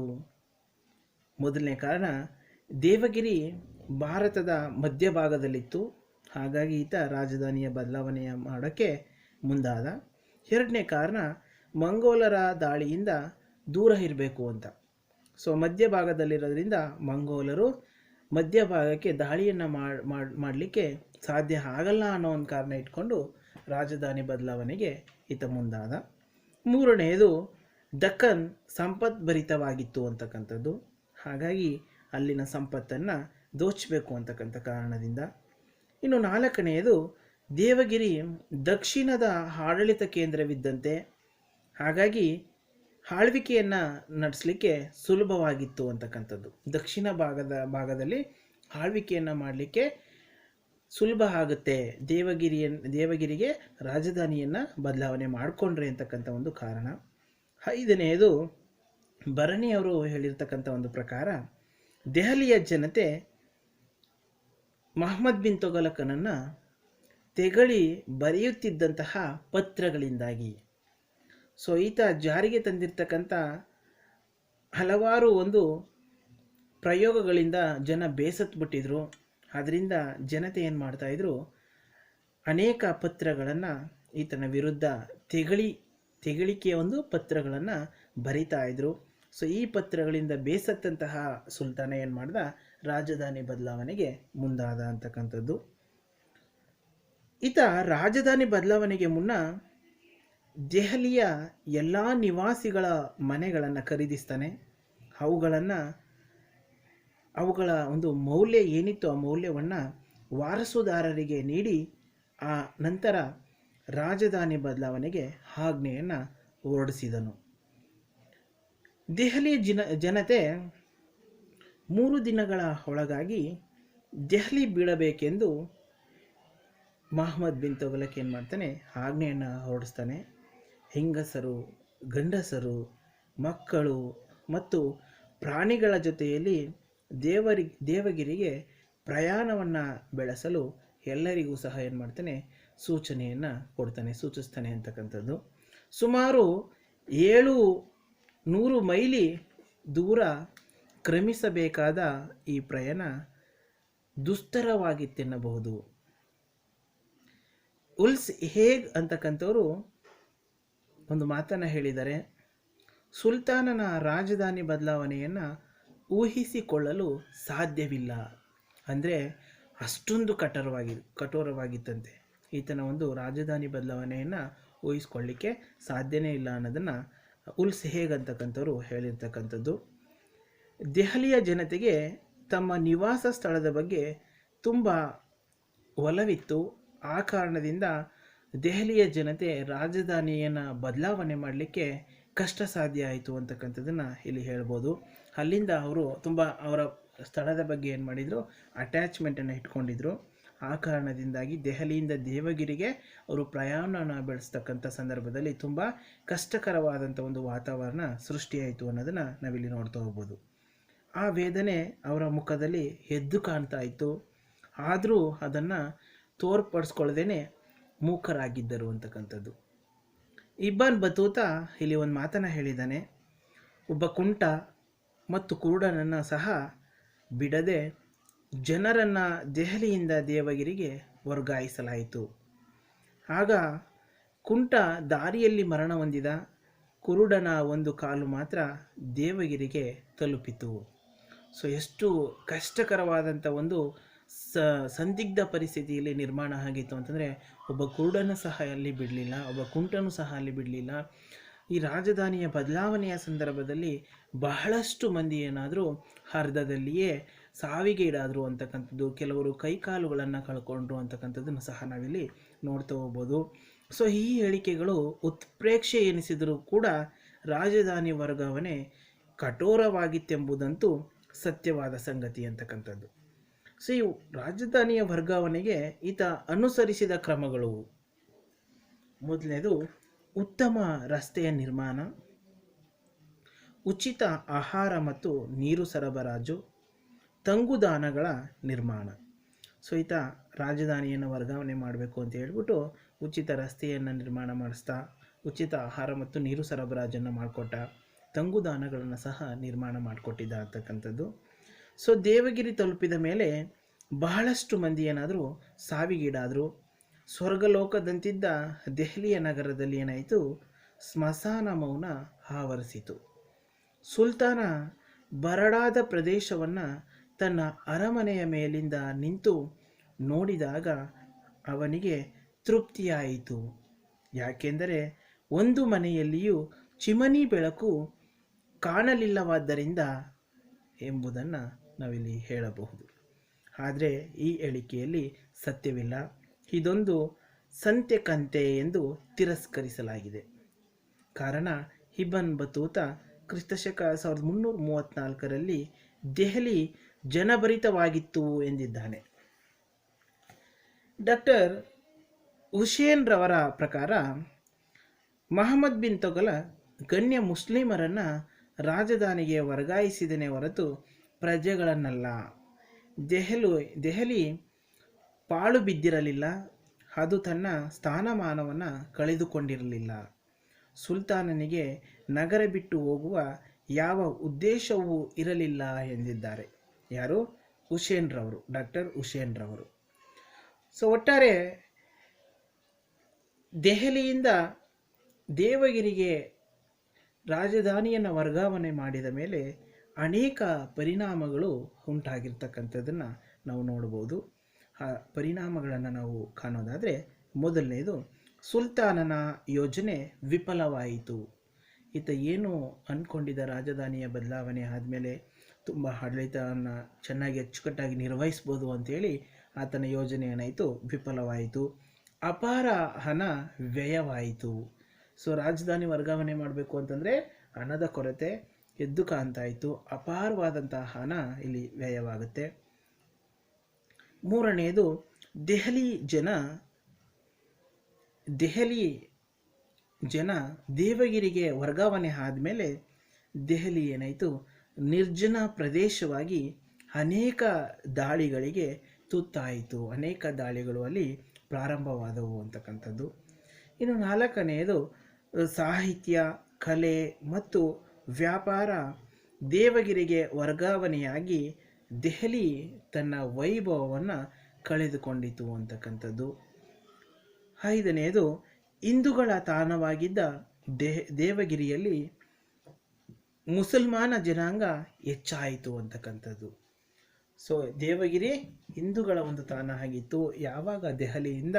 ಮೊದಲನೇ ಕಾರಣ, ದೇವಗಿರಿ ಭಾರತದ ಮಧ್ಯಭಾಗದಲ್ಲಿತ್ತು, ಹಾಗಾಗಿ ಈತ ರಾಜಧಾನಿಯ ಬದಲಾವಣೆಯ ಮಾಡೋಕ್ಕೆ ಮುಂದಾದ. ಎರಡನೇ ಕಾರಣ, ಮಂಗೋಲರ ದಾಳಿಯಿಂದ ದೂರ ಇರಬೇಕು ಅಂತ. ಸೊ ಮಧ್ಯಭಾಗದಲ್ಲಿರೋದ್ರಿಂದ ಮಂಗೋಲರು ಮಧ್ಯಭಾಗಕ್ಕೆ ದಾಳಿಯನ್ನು ಮಾಡಲಿಕ್ಕೆ ಸಾಧ್ಯ ಆಗಲ್ಲ ಅನ್ನೋ ಒಂದು ಕಾರಣ ಇಟ್ಕೊಂಡು ರಾಜಧಾನಿ ಬದಲಾವಣೆಗೆ ಈತ ಮುಂದಾದ. ಮೂರನೆಯದು, ದಕ್ಕನ್ ಸಂಪದ್ಭರಿತವಾಗಿತ್ತು ಅಂತಕ್ಕಂಥದ್ದು, ಹಾಗಾಗಿ ಅಲ್ಲಿನ ಸಂಪತ್ತನ್ನು ದೋಚಬೇಕು ಅಂತಕ್ಕಂಥ ಕಾರಣದಿಂದ. ಇನ್ನು ನಾಲ್ಕನೆಯದು, ದೇವಗಿರಿ ದಕ್ಷಿಣದ ಆಡಳಿತ ಕೇಂದ್ರವಿದ್ದಂತೆ, ಹಾಗಾಗಿ ಆಳ್ವಿಕೆಯನ್ನು ನಡೆಸಲಿಕ್ಕೆ ಸುಲಭವಾಗಿತ್ತು ಅಂತಕ್ಕಂಥದ್ದು. ದಕ್ಷಿಣ ಭಾಗದಲ್ಲಿ ಆಳ್ವಿಕೆಯನ್ನು ಮಾಡಲಿಕ್ಕೆ ಸುಲಭ ಆಗುತ್ತೆ, ದೇವಗಿರಿಗೆ ರಾಜಧಾನಿಯನ್ನು ಬದಲಾವಣೆ ಮಾಡಿಕೊಂಡ್ರೆ ಅಂತಕ್ಕಂಥ ಒಂದು ಕಾರಣ. ಐದನೆಯದು, ಭರಣಿಯವರು ಹೇಳಿರ್ತಕ್ಕಂಥ ಒಂದು ಪ್ರಕಾರ ದೆಹಲಿಯ ಜನತೆ ಮಹಮ್ಮದ್ ಬಿನ್ ತೊಗಲಕನನ್ನು ತೆಗಳಿ ಬರೆಯುತ್ತಿದ್ದಂತಹ ಪತ್ರಗಳಿಂದಾಗಿ. ಸೊ ಈತ ಜಾರಿಗೆ ತಂದಿರ್ತಕ್ಕಂಥ ಹಲವಾರು ಒಂದು ಪ್ರಯೋಗಗಳಿಂದ ಜನ ಬೇಸತ್ಬಿಟ್ಟಿದ್ರು. ಅದರಿಂದ ಜನತೆ ಏನು ಮಾಡ್ತಾಯಿದ್ರು, ಅನೇಕ ಪತ್ರಗಳನ್ನು ಈತನ ವಿರುದ್ಧ ತೆಗಳಿಕೆಯ ಒಂದು ಪತ್ರಗಳನ್ನು ಬರಿತಾ ಇದ್ರು. ಸೊ ಈ ಪತ್ರಗಳಿಂದ ಬೇಸತ್ತಂತಹ ಸುಲ್ತಾನ ಏನು ಮಾಡ್ದ, ರಾಜಧಾನಿ ಬದಲಾವಣೆಗೆ ಮುಂದಾದ ಅಂತಕ್ಕಂಥದ್ದು. ಈತ ರಾಜಧಾನಿ ಬದಲಾವಣೆಗೆ ಮುನ್ನ ದೆಹಲಿಯ ಎಲ್ಲ ನಿವಾಸಿಗಳ ಮನೆಗಳನ್ನು ಖರೀದಿಸ್ತಾನೆ. ಅವುಗಳ ಒಂದು ಮೌಲ್ಯ ಏನಿತ್ತು ಆ ಮೌಲ್ಯವನ್ನು ವಾರಸುದಾರರಿಗೆ ನೀಡಿ ಆ ನಂತರ ರಾಜಧಾನಿ ಬದಲಾವಣೆಗೆ ಆಜ್ಞೆಯನ್ನು ಹೊರಡಿಸಿದನು. ದೆಹಲಿಯ ಜನತೆ 3 ದಿನಗಳ ಒಳಗಾಗಿ ದೆಹಲಿ ಬೀಳಬೇಕೆಂದು ಮಹಮ್ಮದ್ ಬಿನ್ ತೊಗಲಕ್ ಏನು ಮಾಡ್ತಾನೆ, ಆಜ್ಞೆಯನ್ನು ಹೊರಡಿಸ್ತಾನೆ. ಹೆಂಗಸರು, ಗಂಡಸರು, ಮಕ್ಕಳು ಮತ್ತು ಪ್ರಾಣಿಗಳ ಜೊತೆಯಲ್ಲಿ ದೇವಗಿರಿಗೆ ಪ್ರಯಾಣವನ್ನು ಬೆಳೆಸಲು ಎಲ್ಲರಿಗೂ ಸಹ ಏನು ಮಾಡ್ತಾನೆ, ಸೂಚನೆಯನ್ನು ಸೂಚಿಸ್ತಾನೆ ಅಂತಕ್ಕಂಥದ್ದು. ಸುಮಾರು 700 ಮೈಲಿ ದೂರ ಕ್ರಮಿಸಬೇಕಾದ ಈ ಪ್ರಯಾಣ ದುಸ್ತರವಾಗಿತ್ತೆನ್ನಬಹುದು. ಉಲ್ಸ್ ಹೇಗ್ ಅಂತಕ್ಕಂಥವರು ಒಂದು ಮಾತನ್ನು ಹೇಳಿದ್ದಾರೆ, ಸುಲ್ತಾನನ ರಾಜಧಾನಿ ಬದಲಾವಣೆಯನ್ನು ಊಹಿಸಿಕೊಳ್ಳಲು ಸಾಧ್ಯವಿಲ್ಲ. ಅಂದರೆ ಅಷ್ಟೊಂದು ಕಠೋರವಾಗಿತ್ತಂತೆ. ಈತನ ಒಂದು ರಾಜಧಾನಿ ಬದಲಾವಣೆಯನ್ನು ಊಹಿಸ್ಕೊಳ್ಳಿಕ್ಕೆ ಸಾಧ್ಯನೇ ಇಲ್ಲ ಅನ್ನೋದನ್ನು ಉಲ್ಸ್ ಹೇಗ್ ಅಂತಕ್ಕಂಥವ್ರು ಹೇಳಿರ್ತಕ್ಕಂಥದ್ದು. ದೆಹಲಿಯ ಜನತೆಗೆ ತಮ್ಮ ನಿವಾಸ ಸ್ಥಳದ ಬಗ್ಗೆ ತುಂಬ ಒಲವಿತ್ತು. ಆ ಕಾರಣದಿಂದ ದೆಹಲಿಯ ಜನತೆ ರಾಜಧಾನಿಯನ್ನು ಬದಲಾವಣೆ ಮಾಡಲಿಕ್ಕೆ ಕಷ್ಟ ಸಾಧ್ಯ ಆಯಿತು ಅಂತಕ್ಕಂಥದ್ದನ್ನು ಇಲ್ಲಿ ಹೇಳ್ಬೋದು. ಅಲ್ಲಿಂದ ಅವರು ತುಂಬ ಅವರ ಸ್ಥಳದ ಬಗ್ಗೆ ಏನು ಮಾಡಿದರು, ಅಟ್ಯಾಚ್ಮೆಂಟನ್ನು ಇಟ್ಕೊಂಡಿದ್ರು. ಆ ಕಾರಣದಿಂದಾಗಿ ದೆಹಲಿಯಿಂದ ದೇವಗಿರಿಗೆ ಅವರು ಪ್ರಯಾಣನ ಬೆಳೆಸ್ತಕ್ಕಂಥ ಸಂದರ್ಭದಲ್ಲಿ ತುಂಬ ಕಷ್ಟಕರವಾದಂಥ ಒಂದು ವಾತಾವರಣ ಸೃಷ್ಟಿಯಾಯಿತು ಅನ್ನೋದನ್ನು ನಾವಿಲ್ಲಿ ನೋಡ್ತಾ ಹೋಗ್ಬೋದು. ಆ ವೇದನೆ ಅವರ ಮುಖದಲ್ಲಿ ಎದ್ದು ಕಾಣ್ತಾ ಇತ್ತು. ಆದರೂ ಅದನ್ನು ತೋರ್ಪಡಿಸ್ಕೊಳ್ಳದೇನೆ ಮೂಕರಾಗಿದ್ದರು ಅಂತಕ್ಕಂಥದ್ದು. ಇಬ್ಬನ್ ಬತೂತ ಇಲ್ಲಿ ಒಂದು ಮಾತನ್ನು ಹೇಳಿದ್ದಾನೆ. ಒಬ್ಬ ಕುಂಟ ಮತ್ತು ಕುರುಡನನ್ನು ಸಹ ಬಿಡದೆ ಜನರನ್ನು ದೆಹಲಿಯಿಂದ ದೇವಗಿರಿಗೆ ವರ್ಗಾಯಿಸಲಾಯಿತು. ಆಗ ಕುಂಟ ದಾರಿಯಲ್ಲಿ ಮರಣ ಹೊಂದಿದ, ಕುರುಡನ ಒಂದು ಕಾಲು ಮಾತ್ರ ದೇವಗಿರಿಗೆ ತಲುಪಿತು. ಸೊ ಎಷ್ಟು ಕಷ್ಟಕರವಾದಂಥ ಒಂದು ಸಂದಿಗ್ಧ ಪರಿಸ್ಥಿತಿಯಲ್ಲಿ ನಿರ್ಮಾಣ ಆಗಿತ್ತು ಅಂತಂದರೆ, ಒಬ್ಬ ಕುರುಡನ ಸಹ ಅಲ್ಲಿ ಬಿಡಲಿಲ್ಲ, ಒಬ್ಬ ಕುಂಟನೂ ಸಹ ಅಲ್ಲಿ ಬಿಡಲಿಲ್ಲ. ಈ ರಾಜಧಾನಿಯ ಬದಲಾವಣೆಯ ಸಂದರ್ಭದಲ್ಲಿ ಬಹಳಷ್ಟು ಮಂದಿ ಏನಾದರೂ ಅರ್ಧದಲ್ಲಿಯೇ ಸಾವಿಗೆ ಈಡಾದರು ಅಂತಕ್ಕಂಥದ್ದು, ಕೆಲವರು ಕೈಕಾಲುಗಳನ್ನು ಕಳ್ಕೊಂಡ್ರು ಅಂತಕ್ಕಂಥದ್ದನ್ನು ಸಹ ನಾವಿಲ್ಲಿ ನೋಡ್ತಾ ಹೋಗ್ಬೋದು. ಸೊ ಈ ಹೇಳಿಕೆಗಳು ಉತ್ಪ್ರೇಕ್ಷೆ ಎನಿಸಿದರೂ ಕೂಡ ರಾಜಧಾನಿ ವರ್ಗಾವಣೆ ಕಠೋರವಾಗಿತ್ತೆಂಬುದಂತೂ ಸತ್ಯವಾದ ಸಂಗತಿ ಅಂತಕ್ಕಂಥದ್ದು. ಸೊ ಈ ರಾಜಧಾನಿಯ ವರ್ಗಾವಣೆಗೆ ಈತ ಅನುಸರಿಸಿದ ಕ್ರಮಗಳು: ಮೊದಲನೇದು ಉತ್ತಮ ರಸ್ತೆಯ ನಿರ್ಮಾಣ, ಉಚಿತ ಆಹಾರ ಮತ್ತು ನೀರು ಸರಬರಾಜು, ತಂಗುದಾಣಗಳ ನಿರ್ಮಾಣ. ಸೊ ಈತ ರಾಜಧಾನಿಯನ್ನು ವರ್ಗಾವಣೆ ಮಾಡಬೇಕು ಅಂತ ಹೇಳ್ಬಿಟ್ಟು ಉಚಿತ ರಸ್ತೆಯನ್ನು ನಿರ್ಮಾಣ ಮಾಡಿಸ್ತಾ, ಉಚಿತ ಆಹಾರ ಮತ್ತು ನೀರು ಸರಬರಾಜನ್ನು ಮಾಡಿಕೊಟ್ಟ, ತಂಗುದಾಣಗಳನ್ನು ಸಹ ನಿರ್ಮಾಣ ಮಾಡಿಕೊಟ್ಟಿದ್ದ ಅಂತಕ್ಕಂಥದ್ದು. ಸೊ ದೇವಗಿರಿ ತಲುಪಿದ ಮೇಲೆ ಬಹಳಷ್ಟು ಮಂದಿ ಏನಾದರೂ ಸಾವಿಗೀಡಾದರು. ಸ್ವರ್ಗಲೋಕದಂತಿದ್ದ ದೆಹಲಿಯ ನಗರದಲ್ಲಿ ಏನಾಯಿತು, ಸ್ಮಶಾನ ಮೌನ ಆವರಿಸಿತು. ಸುಲ್ತಾನ ಬರಡಾದ ಪ್ರದೇಶವನ್ನು ತನ್ನ ಅರಮನೆಯ ಮೇಲಿಂದ ನಿಂತು ನೋಡಿದಾಗ ಅವನಿಗೆ ತೃಪ್ತಿಯಾಯಿತು. ಯಾಕೆಂದರೆ ಒಂದು ಮನೆಯಲ್ಲಿಯೂ ಚಿಮಣಿ ಬೆಳಕು ಕಾಣಲಿಲ್ಲವಾದ್ದರಿಂದ ಎಂಬುದನ್ನು ನಾವಿಲ್ಲಿ ಹೇಳಬಹುದು. ಆದರೆ ಈ ಹೇಳಿಕೆಯಲ್ಲಿ ಸತ್ಯವಿಲ್ಲ. ಇದೊಂದು ಸಂತೆ ಕಂತೆ ಎಂದು ತಿರಸ್ಕರಿಸಲಾಗಿದೆ. ಕಾರಣ ಇಬ್ಬನ್ ಬತೂತ ಕ್ರಿಸ್ತಶಕ 1334ರಲ್ಲಿ ದೆಹಲಿ ಜನಭರಿತವಾಗಿತ್ತು ಎಂದಿದ್ದಾನೆ. ಡಾಕ್ಟರ್ ಹುಸೇನ್ ರವರ ಪ್ರಕಾರ ಮಹಮ್ಮದ್ ಬಿನ್ ತುಘಲಕ್ ಗಣ್ಯ ಮುಸ್ಲಿಮರನ್ನು ರಾಜಧಾನಿಗೆ ವರ್ಗಾಯಿಸಿದನೇ ಹೊರತು ಪ್ರಜೆಗಳನ್ನಲ್ಲ. ದೆಹಲಿ ಪಾಳು ಬಿದ್ದಿರಲಿಲ್ಲ, ಅದು ತನ್ನ ಸ್ಥಾನಮಾನವನ್ನು ಕಳೆದುಕೊಂಡಿರಲಿಲ್ಲ. ಸುಲ್ತಾನನಿಗೆ ನಗರ ಬಿಟ್ಟು ಹೋಗುವ ಯಾವ ಉದ್ದೇಶವೂ ಇರಲಿಲ್ಲ ಎಂದಿದ್ದಾರೆ. ಯಾರು? ಹುಸೇನ್ ರವರು, ಡಾಕ್ಟರ್ ಹುಸೇನ್ ರವರು. ಸೊ ಒಟ್ಟಾರೆ ದೆಹಲಿಯಿಂದ ದೇವಗಿರಿಗೆ ರಾಜಧಾನಿಯನ್ನು ವರ್ಗಾವಣೆ ಮಾಡಿದ ಮೇಲೆ ಅನೇಕ ಪರಿಣಾಮಗಳು ಉಂಟಾಗಿರ್ತಕ್ಕಂಥದ್ದನ್ನು ನಾವು ನೋಡ್ಬೋದು. ಆ ಪರಿಣಾಮಗಳನ್ನು ನಾವು ಕಾಣೋದಾದರೆ, ಮೊದಲನೇದು ಸುಲ್ತಾನನ ಯೋಜನೆ ವಿಫಲವಾಯಿತು. ಈತ ಏನು ಅಂದ್ಕೊಂಡಿದ್ದ, ರಾಜಧಾನಿಯ ಬದಲಾವಣೆ ಆದಮೇಲೆ ತುಂಬ ಆಡಳಿತವನ್ನು ಚೆನ್ನಾಗಿ ಅಚ್ಚುಕಟ್ಟಾಗಿ ನಿರ್ವಹಿಸ್ಬೋದು ಅಂಥೇಳಿ ಆತನ ಯೋಜನೆ ಏನಾಯಿತು, ವಿಫಲವಾಯಿತು. ಅಪಾರ ಹಣ ವ್ಯಯವಾಯಿತು. ಸೊ ರಾಜಧಾನಿ ವರ್ಗಾವಣೆ ಮಾಡಬೇಕು ಅಂತಂದರೆ ಹಣದ ಕೊರತೆ ಎದ್ದು ಕಾಣ್ತಾಯಿತ್ತು. ಅಪಾರವಾದಂತಹ ಹಣ ಇಲ್ಲಿ ವ್ಯಯವಾಗುತ್ತೆ. ಮೂರನೆಯದು, ದೆಹಲಿ ಜನ ದೇವಗಿರಿಗೆ ವರ್ಗಾವಣೆ ಆದಮೇಲೆ ದೆಹಲಿ ಏನಾಯಿತು, ನಿರ್ಜನ ಪ್ರದೇಶವಾಗಿ ಅನೇಕ ದಾಳಿಗಳಿಗೆ ತುತ್ತಾಯಿತು. ಅನೇಕ ದಾಳಿಗಳು ಅಲ್ಲಿ ಪ್ರಾರಂಭವಾದವು ಅಂತಕ್ಕಂಥದ್ದು. ಇನ್ನು ನಾಲ್ಕನೆಯದು, ಸಾಹಿತ್ಯ, ಕಲೆ ಮತ್ತು ವ್ಯಾಪಾರ ದೇವಗಿರಿಗೆ ವರ್ಗಾವಣೆಯಾಗಿ ದೆಹಲಿ ತನ್ನ ವೈಭವವನ್ನು ಕಳೆದುಕೊಂಡಿತು ಅಂತಕ್ಕಂಥದ್ದು. ಐದನೆಯದು, ಹಿಂದೂಗಳ ತಾಣವಾಗಿದ್ದ ದೇವಗಿರಿಯಲ್ಲಿ ಮುಸಲ್ಮಾನ ಜನಾಂಗ ಹೆಚ್ಚಾಯಿತು ಅಂತಕ್ಕಂಥದ್ದು. ಸೊ ದೇವಗಿರಿ ಹಿಂದೂಗಳ ಒಂದು ತಾಣ ಆಗಿತ್ತು. ಯಾವಾಗ ದೆಹಲಿಯಿಂದ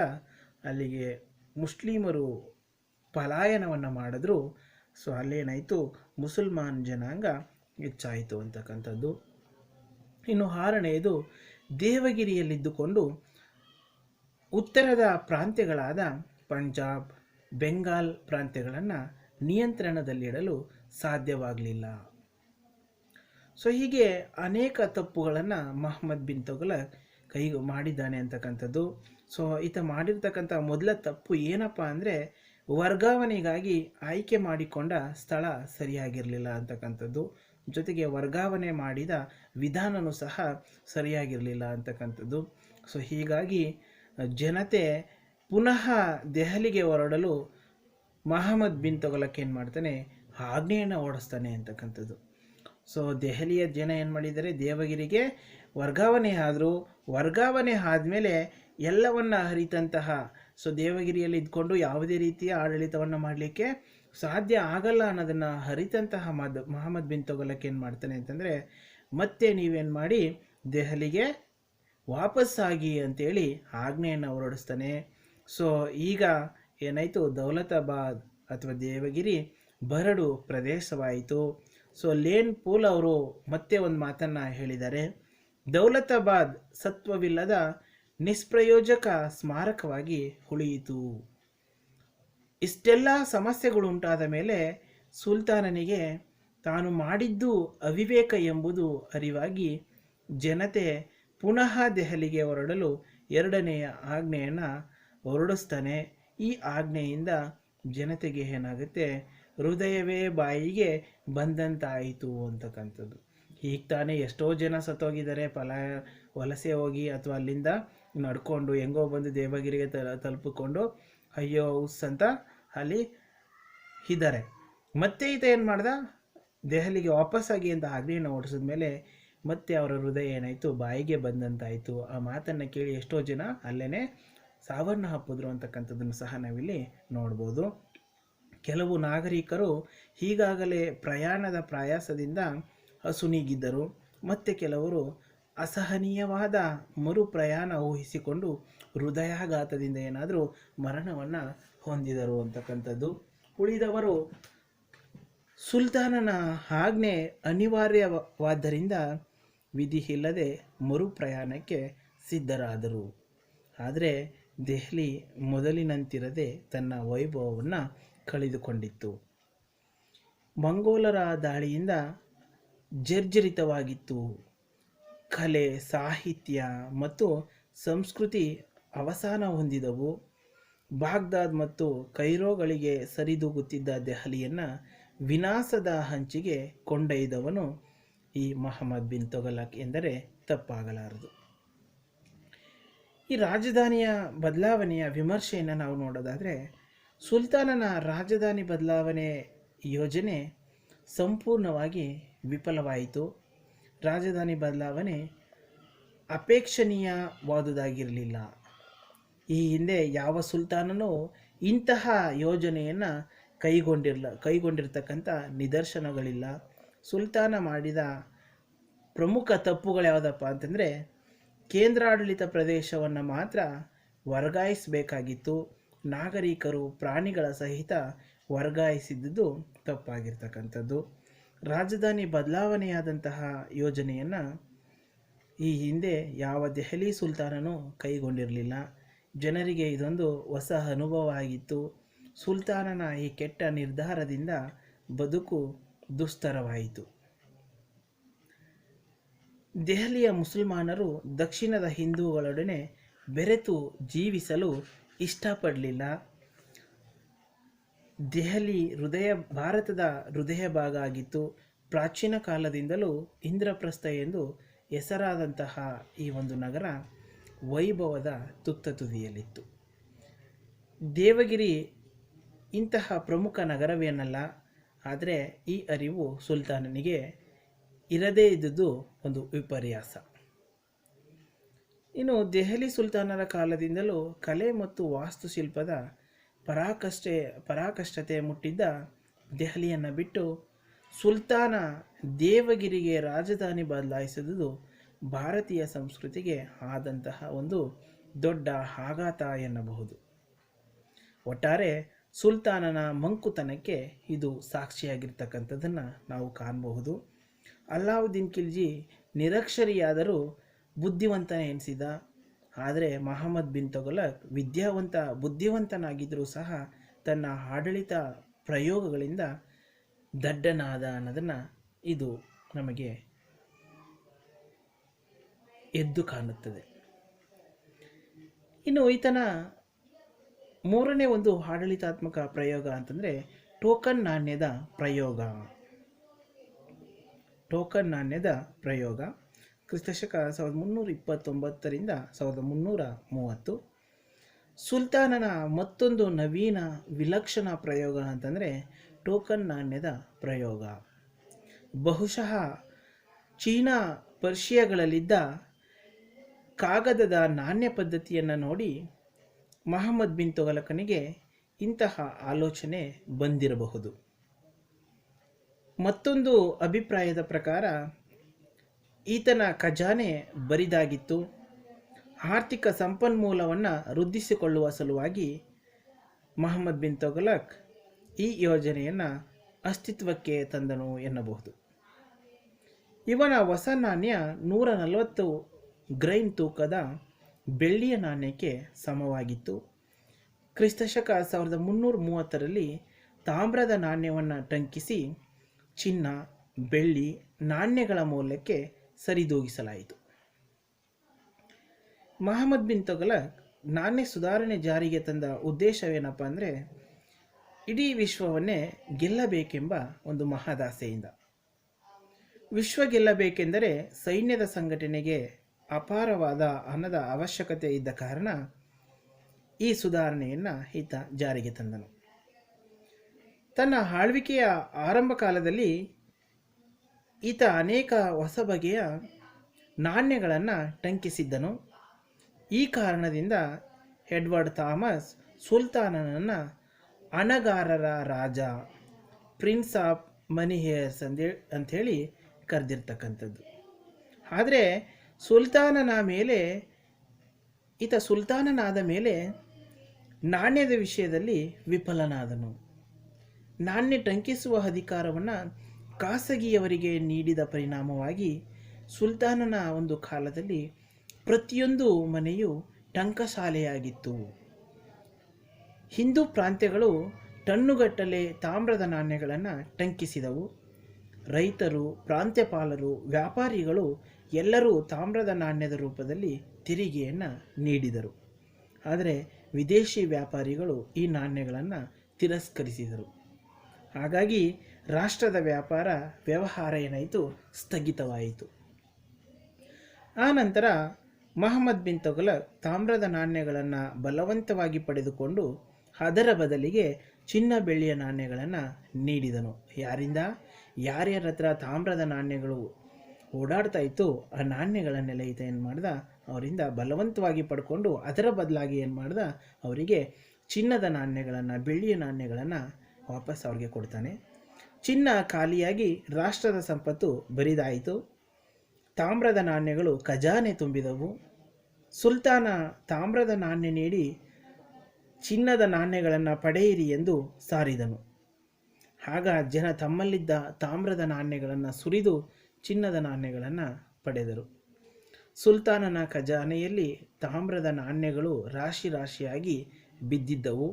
ಅಲ್ಲಿಗೆ ಮುಸ್ಲಿಮರು ಪಲಾಯನವನ್ನು ಮಾಡಿದ್ರು, ಸೊ ಅಲ್ಲೇನಾಯಿತು, ಮುಸಲ್ಮಾನ್ ಜನಾಂಗ ಹೆಚ್ಚಾಯಿತು ಅಂತಕ್ಕಂಥದ್ದು. ಇನ್ನು ಆರನೆಯದು, ದೇವಗಿರಿಯಲ್ಲಿದ್ದುಕೊಂಡು ಉತ್ತರದ ಪ್ರಾಂತ್ಯಗಳಾದ ಪಂಜಾಬ್, ಬೆಂಗಾಲ್ ಪ್ರಾಂತ್ಯಗಳನ್ನು ನಿಯಂತ್ರಣದಲ್ಲಿಡಲು ಸಾಧ್ಯವಾಗಲಿಲ್ಲ. ಸೊ ಹೀಗೆ ಅನೇಕ ತಪ್ಪುಗಳನ್ನು ಮಹಮ್ಮದ್ ಬಿನ್ ತುಘಲಕ್ ಮಾಡಿದ್ದಾನೆ ಅಂತಕ್ಕಂಥದ್ದು. ಸೊ ಈತ ಮಾಡಿರ್ತಕ್ಕಂಥ ಮೊದಲ ತಪ್ಪು ಏನಪ್ಪ ಅಂದರೆ, ವರ್ಗಾವಣೆಗಾಗಿ ಆಯ್ಕೆ ಮಾಡಿಕೊಂಡ ಸ್ಥಳ ಸರಿಯಾಗಿರಲಿಲ್ಲ ಅಂತಕ್ಕಂಥದ್ದು. ಜೊತೆಗೆ ವರ್ಗಾವಣೆ ಮಾಡಿದ ವಿಧಾನವೂ ಸಹ ಸರಿಯಾಗಿರಲಿಲ್ಲ ಅಂತಕ್ಕಂಥದ್ದು. ಸೊ ಹೀಗಾಗಿ ಜನತೆ ಪುನಃ ದೆಹಲಿಗೆ ಹೊರಡಲು ಮಹಮ್ಮದ್ ಬಿನ್ ತುಘಲಕ್ ಏನು ಮಾಡ್ತಾನೆ, ಆಜ್ಞೆಯನ್ನು ಹೊರಡಿಸ್ತಾನೆ ಅಂತಕ್ಕಂಥದ್ದು. ಸೊ ದೆಹಲಿಯ ಜನ ಏನು ಮಾಡಿದ್ದಾರೆ, ದೇವಗಿರಿಗೆ ವರ್ಗಾವಣೆ ಆದರು. ವರ್ಗಾವಣೆ ಆದಮೇಲೆ ಎಲ್ಲವನ್ನ ಅರಿತಂತಹ, ಸೊ ದೇವಗಿರಿಯಲ್ಲಿ ಇದ್ಕೊಂಡು ಯಾವುದೇ ರೀತಿಯ ಆಡಳಿತವನ್ನು ಮಾಡಲಿಕ್ಕೆ ಸಾಧ್ಯ ಆಗಲ್ಲ ಅನ್ನೋದನ್ನು ಅರಿತಂತಹ ಮಹಮ್ಮದ್ ಬಿನ್ ತುಘಲಕ್ ಏನು ಮಾಡ್ತಾನೆ ಅಂತಂದರೆ, ಮತ್ತೆ ನೀವೇನು ಮಾಡಿ ದೆಹಲಿಗೆ ವಾಪಸ್ಸಾಗಿ ಅಂತೇಳಿ ಆಜ್ಞೆಯನ್ನು ಹೊರಡಿಸ್ತಾನೆ. ಸೊ ಈಗ ಏನಾಯಿತು, ದೌಲತಾಬಾದ್ ಅಥವಾ ದೇವಗಿರಿ ಬರಡು ಪ್ರದೇಶವಾಯಿತು. ಸೊ ಲೇನ್ ಪೂಲ್ ಅವರು ಮತ್ತೆ ಒಂದು ಮಾತನ್ನು ಹೇಳಿದ್ದಾರೆ, ದೌಲತಾಬಾದ್ ಸತ್ವವಿಲ್ಲದ ನಿಷ್ಪ್ರಯೋಜಕ ಸ್ಮಾರಕವಾಗಿ ಉಳಿಯಿತು. ಇಷ್ಟೆಲ್ಲ ಸಮಸ್ಯೆಗಳು ಉಂಟಾದ ಮೇಲೆ ಸುಲ್ತಾನನಿಗೆ ತಾನು ಮಾಡಿದ್ದು ಅವಿವೇಕ ಎಂಬುದು ಅರಿವಾಗಿ ಜನತೆ ಪುನಃ ದೆಹಲಿಗೆ ಹೊರಡಲು ಎರಡನೆಯ ಆಜ್ಞೆಯನ್ನು ಹೊರಡಿಸ್ತಾನೆ. ಈ ಆಜ್ಞೆಯಿಂದ ಜನತೆಗೆ ಏನಾಗುತ್ತೆ, ಹೃದಯವೇ ಬಾಯಿಗೆ ಬಂದಂತಾಯಿತು ಅಂತಕ್ಕಂಥದ್ದು. ಈಗ ತಾನೇ ಎಷ್ಟೋ ಜನ ಸತ್ತೋಗಿದ್ದಾರೆ, ವಲಸೆ ಹೋಗಿ ಅಥವಾ ಅಲ್ಲಿಂದ ನಡ್ಕೊಂಡು ಹೆಂಗೋ ಬಂದು ದೇವಗಿರಿಗೆ ತಲುಪಿಕೊಂಡು ಅಯ್ಯೋ ಉಸ್ ಅಂತ ಅಲ್ಲಿ ಇದ್ದಾರೆ. ಮತ್ತೆ ಈತ ಏನು ಮಾಡ್ದ, ದೆಹಲಿಗೆ ವಾಪಸ್ಸಾಗಿ ಅಂತ ಆಜ್ಞೆಯನ್ನು ಹೊರಡಿಸಿದ ಮೇಲೆ ಮತ್ತೆ ಅವರ ಹೃದಯ ಏನಾಯಿತು, ಬಾಯಿಗೆ ಬಂದಂತಾಯಿತು. ಆ ಮಾತನ್ನು ಕೇಳಿ ಎಷ್ಟೋ ಜನ ಅಲ್ಲೇ ಸಾವನ್ನು ಅಪ್ಪಿದ್ರು ಅಂತಕ್ಕಂಥದ್ದನ್ನು ಸಹ ನಾವಿಲ್ಲಿ ನೋಡ್ಬೋದು. ಕೆಲವು ನಾಗರಿಕರು ಈಗಾಗಲೇ ಪ್ರಯಾಣದ ಪ್ರಯಾಸದಿಂದ ಅಸುನೀಗಿದ್ದರು, ಮತ್ತು ಕೆಲವರು ಅಸಹನೀಯವಾದ ಮರು ಪ್ರಯಾಣ ಊಹಿಸಿಕೊಂಡು ಹೃದಯಾಘಾತದಿಂದ ಏನಾದರೂ ಮರಣವನ್ನು ಹೊಂದಿದರು ಅಂತಕ್ಕಂಥದ್ದು. ಉಳಿದವರು ಸುಲ್ತಾನನ ಆಜ್ಞೆ ಅನಿವಾರ್ಯವಾದ್ದರಿಂದ ವಿಧಿ ಇಲ್ಲದೆ ಮರು ಪ್ರಯಾಣಕ್ಕೆ ಸಿದ್ಧರಾದರು. ಆದರೆ ದೆಹಲಿ ಮೊದಲಿನಂತಿರದೆ ತನ್ನ ವೈಭವವನ್ನು ಕಳೆದುಕೊಂಡಿತ್ತು. ಮಂಗೋಲರ ದಾಳಿಯಿಂದ ಜರ್ಜರಿತವಾಗಿತ್ತು. ಕಲೆ, ಸಾಹಿತ್ಯ ಮತ್ತು ಸಂಸ್ಕೃತಿ ಅವಸಾನ ಹೊಂದಿದವು. ಬಾಗ್ದಾದ್ ಮತ್ತು ಕೈರೋಗಳಿಗೆ ಸರಿದೂಗುತ್ತಿದ್ದ ದೆಹಲಿಯನ್ನು ವಿನಾಶದ ಹಂಚಿಗೆ ಕೊಂಡೊಯ್ದವನು ಈ ಮಹಮ್ಮದ್ ಬಿನ್ ತುಘಲಕ್ ಎಂದರೆ ತಪ್ಪಾಗಲಾರದು. ಈ ರಾಜಧಾನಿಯ ಬದಲಾವಣೆಯ ವಿಮರ್ಶೆಯನ್ನು ನಾವು ನೋಡೋದಾದರೆ, ಸುಲ್ತಾನನ ರಾಜಧಾನಿ ಬದಲಾವಣೆ ಯೋಜನೆ ಸಂಪೂರ್ಣವಾಗಿ ವಿಫಲವಾಯಿತು. ರಾಜಧಾನಿ ಬದಲಾವಣೆ ಅಪೇಕ್ಷಣೀಯವಾದುದಾಗಿರಲಿಲ್ಲ. ಈ ಹಿಂದೆ ಯಾವ ಸುಲ್ತಾನನೂ ಇಂತಹ ಯೋಜನೆಯನ್ನು ಕೈಗೊಂಡಿರ್ತಕ್ಕಂಥ ನಿದರ್ಶನಗಳಿಲ್ಲ. ಸುಲ್ತಾನ ಮಾಡಿದ ಪ್ರಮುಖ ತಪ್ಪುಗಳು ಯಾವುದಪ್ಪ ಅಂತಂದರೆ, ಕೇಂದ್ರಾಡಳಿತ ಪ್ರದೇಶವನ್ನು ಮಾತ್ರ ವರ್ಗಾಯಿಸಬೇಕಾಗಿತ್ತು. ನಾಗರಿಕರು, ಪ್ರಾಣಿಗಳ ಸಹಿತ ವರ್ಗಾಯಿಸಿದ್ದು ತಪ್ಪಾಗಿರ್ತಕ್ಕಂಥದ್ದು. ರಾಜಧಾನಿ ಬದಲಾವಣೆಯಾದಂತಹ ಯೋಜನೆಯನ್ನು ಈ ಹಿಂದೆ ಯಾವ ದೆಹಲಿ ಸುಲ್ತಾನನೂ ಕೈಗೊಂಡಿರಲಿಲ್ಲ. ಜನರಿಗೆ ಇದೊಂದು ಹೊಸ ಅನುಭವ ಆಗಿತ್ತು. ಸುಲ್ತಾನನ ಈ ಕೆಟ್ಟ ನಿರ್ಧಾರದಿಂದ ಬದುಕು ದುಸ್ತರವಾಯಿತು. ದೆಹಲಿಯ ಮುಸಲ್ಮಾನರು ದಕ್ಷಿಣದ ಹಿಂದೂಗಳೊಡನೆ ಬೆರೆತು ಜೀವಿಸಲು ಇಷ್ಟಪಡಲಿಲ್ಲ. ದೆಹಲಿ ಭಾರತದ ಹೃದಯ ಭಾಗ ಆಗಿತ್ತು. ಪ್ರಾಚೀನ ಕಾಲದಿಂದಲೂ ಇಂದ್ರಪ್ರಸ್ಥ ಎಂದು ಹೆಸರಾದಂತಹ ಈ ಒಂದು ನಗರ ವೈಭವದ ತುತ್ತ ತುದಿಯಲ್ಲಿತ್ತು. ದೇವಗಿರಿ ಇಂತಹ ಪ್ರಮುಖ ನಗರವೇನಲ್ಲ, ಆದರೆ ಈ ಅರಿವು ಸುಲ್ತಾನನಿಗೆ ಇರದೇ ಇದ್ದುದು ಒಂದು ವಿಪರ್ಯಾಸ. ಇನ್ನು ದೆಹಲಿ ಸುಲ್ತಾನರ ಕಾಲದಿಂದಲೂ ಕಲೆ ಮತ್ತು ವಾಸ್ತುಶಿಲ್ಪದ ಪರಾಕಾಷ್ಠತೆ ಮುಟ್ಟಿದ್ದ ದೆಹಲಿಯನ್ನು ಬಿಟ್ಟು ಸುಲ್ತಾನ ದೇವಗಿರಿಗೆ ರಾಜಧಾನಿ ಬದಲಾಯಿಸಿದುದು ಭಾರತೀಯ ಸಂಸ್ಕೃತಿಗೆ ಆದಂತಹ ಒಂದು ದೊಡ್ಡ ಆಘಾತ ಎನ್ನಬಹುದು. ಒಟ್ಟಾರೆ ಸುಲ್ತಾನನ ಮಂಕುತನಕ್ಕೆ ಇದು ಸಾಕ್ಷಿಯಾಗಿರ್ತಕ್ಕಂಥದ್ದನ್ನು ನಾವು ಕಾಣಬಹುದು. ಅಲ್ಲಾವುದ್ದೀನ್ ಖಿಲ್ಜಿ ನಿರಕ್ಷರಿಯಾದರೂ ಬುದ್ಧಿವಂತನ ಎನಿಸಿದ. ಆದರೆ ಮಹಮ್ಮದ್ ಬಿನ್ ತುಘಲಕ್ ಬುದ್ಧಿವಂತನಾಗಿದ್ದರೂ ಸಹ ತನ್ನ ಆಡಳಿತ ಪ್ರಯೋಗಗಳಿಂದ ದಡ್ಡನಾದ ಅನ್ನೋದನ್ನು ಇದು ನಮಗೆ ಎದ್ದು ಕಾಣುತ್ತದೆ. ಇನ್ನು ಈತನ ಮೂರನೇ ಒಂದು ಆಡಳಿತಾತ್ಮಕ ಪ್ರಯೋಗ ಅಂತಂದರೆ ಟೋಕನ್ ನಾಣ್ಯದ ಪ್ರಯೋಗ. ಕ್ರಿಸ್ತಶಕ 1329 1330. ಸುಲ್ತಾನನ ಮತ್ತೊಂದು ನವೀನ ವಿಲಕ್ಷಣ ಪ್ರಯೋಗ ಅಂತಂದರೆ ಟೋಕನ್ ನಾಣ್ಯದ ಪ್ರಯೋಗ. ಬಹುಶಃ ಚೀನಾ ಪರ್ಷಿಯಾಗಳಲ್ಲಿದ್ದ ಕಾಗದದ ನಾಣ್ಯ ಪದ್ಧತಿಯನ್ನು ನೋಡಿ ಮಹಮ್ಮದ್ ಬಿನ್ ತುಘಲಕನಿಗೆ ಇಂತಹ ಆಲೋಚನೆ ಬಂದಿರಬಹುದು. ಮತ್ತೊಂದು ಅಭಿಪ್ರಾಯದ ಪ್ರಕಾರ ಈತನ ಖಜಾನೆ ಬರಿದಾಗಿತ್ತು. ಆರ್ಥಿಕ ಸಂಪನ್ಮೂಲವನ್ನು ವೃದ್ಧಿಸಿಕೊಳ್ಳುವ ಸಲುವಾಗಿ ಮಹಮ್ಮದ್ ಬಿನ್ ತುಘಲಕ್ ಈ ಯೋಜನೆಯನ್ನು ಅಸ್ತಿತ್ವಕ್ಕೆ ತಂದನು ಎನ್ನಬಹುದು. ಇವನ ಹೊಸ ನಾಣ್ಯ 140 ಗ್ರೈನ್ ತೂಕದ ಬೆಳ್ಳಿಯ ನಾಣ್ಯಕ್ಕೆ ಸಮವಾಗಿತ್ತು. ಕ್ರಿಸ್ತಶಕ 1330ರಲ್ಲಿ ತಾಮ್ರದ ನಾಣ್ಯವನ್ನು ಟಂಕಿಸಿ ಚಿನ್ನ, ಬೆಳ್ಳಿ ನಾಣ್ಯಗಳ ಮೌಲ್ಯಕ್ಕೆ ಸರಿದೂಗಿಸಲಾಯಿತು. ಮಹಮ್ಮದ್ ಬಿನ್ ತುಘಲಕ್ ನಾಣ್ಯ ಸುಧಾರಣೆ ಜಾರಿಗೆ ತಂದ ಉದ್ದೇಶವೇನಪ್ಪ ಅಂದರೆ ಇಡೀ ವಿಶ್ವವನ್ನೇ ಗೆಲ್ಲಬೇಕೆಂಬ ಒಂದು ಮಹದಾಸೆಯಿಂದ. ವಿಶ್ವ ಗೆಲ್ಲಬೇಕೆಂದರೆ ಸೈನ್ಯದ ಸಂಘಟನೆಗೆ ಅಪಾರವಾದ ಹಣದ ಅವಶ್ಯಕತೆ ಇದ್ದ ಕಾರಣ ಈ ಸುಧಾರಣೆಯನ್ನು ಈತ ಜಾರಿಗೆ ತಂದನು. ತನ್ನ ಆಳ್ವಿಕೆಯ ಆರಂಭ ಕಾಲದಲ್ಲಿ ಈತ ಅನೇಕ ಹೊಸ ಬಗೆಯ ನಾಣ್ಯಗಳನ್ನು ಟಂಕಿಸಿದ್ದನು. ಈ ಕಾರಣದಿಂದ ಎಡ್ವರ್ಡ್ ಥಾಮಸ್ ಸುಲ್ತಾನನನ್ನು ಹಣಗಾರರ ರಾಜ, ಪ್ರಿನ್ಸ್ ಆಫ್ ಮನಿ ಹೇರ್ಸ್ ಅಂಥೇಳಿ ಕರೆದಿರ್ತಕ್ಕಂಥದ್ದು. ಆದರೆ ಸುಲ್ತಾನನಾದ ಮೇಲೆ ನಾಣ್ಯದ ವಿಷಯದಲ್ಲಿ ವಿಫಲನಾದನು. ನಾಣ್ಯ ಟಂಕಿಸುವ ಅಧಿಕಾರವನ್ನು ಖಾಸಗಿಯವರಿಗೆ ನೀಡಿದ ಪರಿಣಾಮವಾಗಿ ಸುಲ್ತಾನನ ಒಂದು ಕಾಲದಲ್ಲಿ ಪ್ರತಿಯೊಂದು ಮನೆಯು ಟಂಕಶಾಲೆಯಾಗಿತ್ತು. ಹಿಂದೂ ಪ್ರಾಂತ್ಯಗಳು ಟನ್ನುಗಟ್ಟಲೆ ತಾಮ್ರದ ನಾಣ್ಯಗಳನ್ನು ಟಂಕಿಸಿದವು. ರೈತರು, ಪ್ರಾಂತ್ಯಪಾಲರು, ವ್ಯಾಪಾರಿಗಳು ಎಲ್ಲರೂ ತಾಮ್ರದ ನಾಣ್ಯದ ರೂಪದಲ್ಲಿ ತೆರಿಗೆಯನ್ನು ನೀಡಿದರು. ಆದರೆ ವಿದೇಶಿ ವ್ಯಾಪಾರಿಗಳು ಈ ನಾಣ್ಯಗಳನ್ನು ತಿರಸ್ಕರಿಸಿದರು. ಹಾಗಾಗಿ ರಾಷ್ಟ್ರದ ವ್ಯವಹಾರ ಏನಾಯಿತು, ಸ್ಥಗಿತವಾಯಿತು. ಆ ನಂತರ ಮಹಮ್ಮದ್ ಬಿನ್ ತುಘಲಕ್ ತಾಮ್ರದ ನಾಣ್ಯಗಳನ್ನು ಬಲವಂತವಾಗಿ ಪಡೆದುಕೊಂಡು ಅದರ ಬದಲಿಗೆ ಚಿನ್ನ, ಬೆಳ್ಳಿಯ ನಾಣ್ಯಗಳನ್ನು ನೀಡಿದನು. ಯಾರಿಂದ? ಯಾರ್ಯಾರ ಹತ್ರ ತಾಮ್ರದ ನಾಣ್ಯಗಳು ಓಡಾಡ್ತಾ ಇತ್ತು ಆ ನಾಣ್ಯಗಳನ್ನೆಲ್ಲ ಈತ ಏನು ಮಾಡ್ದ, ಅವರಿಂದ ಬಲವಂತವಾಗಿ ಪಡ್ಕೊಂಡು ಅದರ ಬದಲಾಗಿ ಏನು ಮಾಡ್ದ, ಅವರಿಗೆ ಚಿನ್ನದ ನಾಣ್ಯಗಳನ್ನು, ಬೆಳ್ಳಿಯ ನಾಣ್ಯಗಳನ್ನು ವಾಪಸ್ ಅವ್ರಿಗೆ ಕೊಡ್ತಾನೆ. ಚಿನ್ನ ಖಾಲಿಯಾಗಿ ರಾಷ್ಟ್ರದ ಸಂಪತ್ತು ಬರಿದಾಯಿತು. ತಾಮ್ರದ ನಾಣ್ಯಗಳು ಖಜಾನೆ ತುಂಬಿದವು. ಸುಲ್ತಾನ ತಾಮ್ರದ ನಾಣ್ಯ ನೀಡಿ ಚಿನ್ನದ ನಾಣ್ಯಗಳನ್ನು ಪಡೆಯಿರಿ ಎಂದು ಸಾರಿದನು. ಆಗ ಜನ ತಮ್ಮಲ್ಲಿದ್ದ ತಾಮ್ರದ ನಾಣ್ಯಗಳನ್ನು ಸುರಿದು ಚಿನ್ನದ ನಾಣ್ಯಗಳನ್ನು ಪಡೆದರು. ಸುಲ್ತಾನನ ಖಜಾನೆಯಲ್ಲಿ ತಾಮ್ರದ ನಾಣ್ಯಗಳು ರಾಶಿ ರಾಶಿಯಾಗಿ ಬಿದ್ದಿದ್ದವು.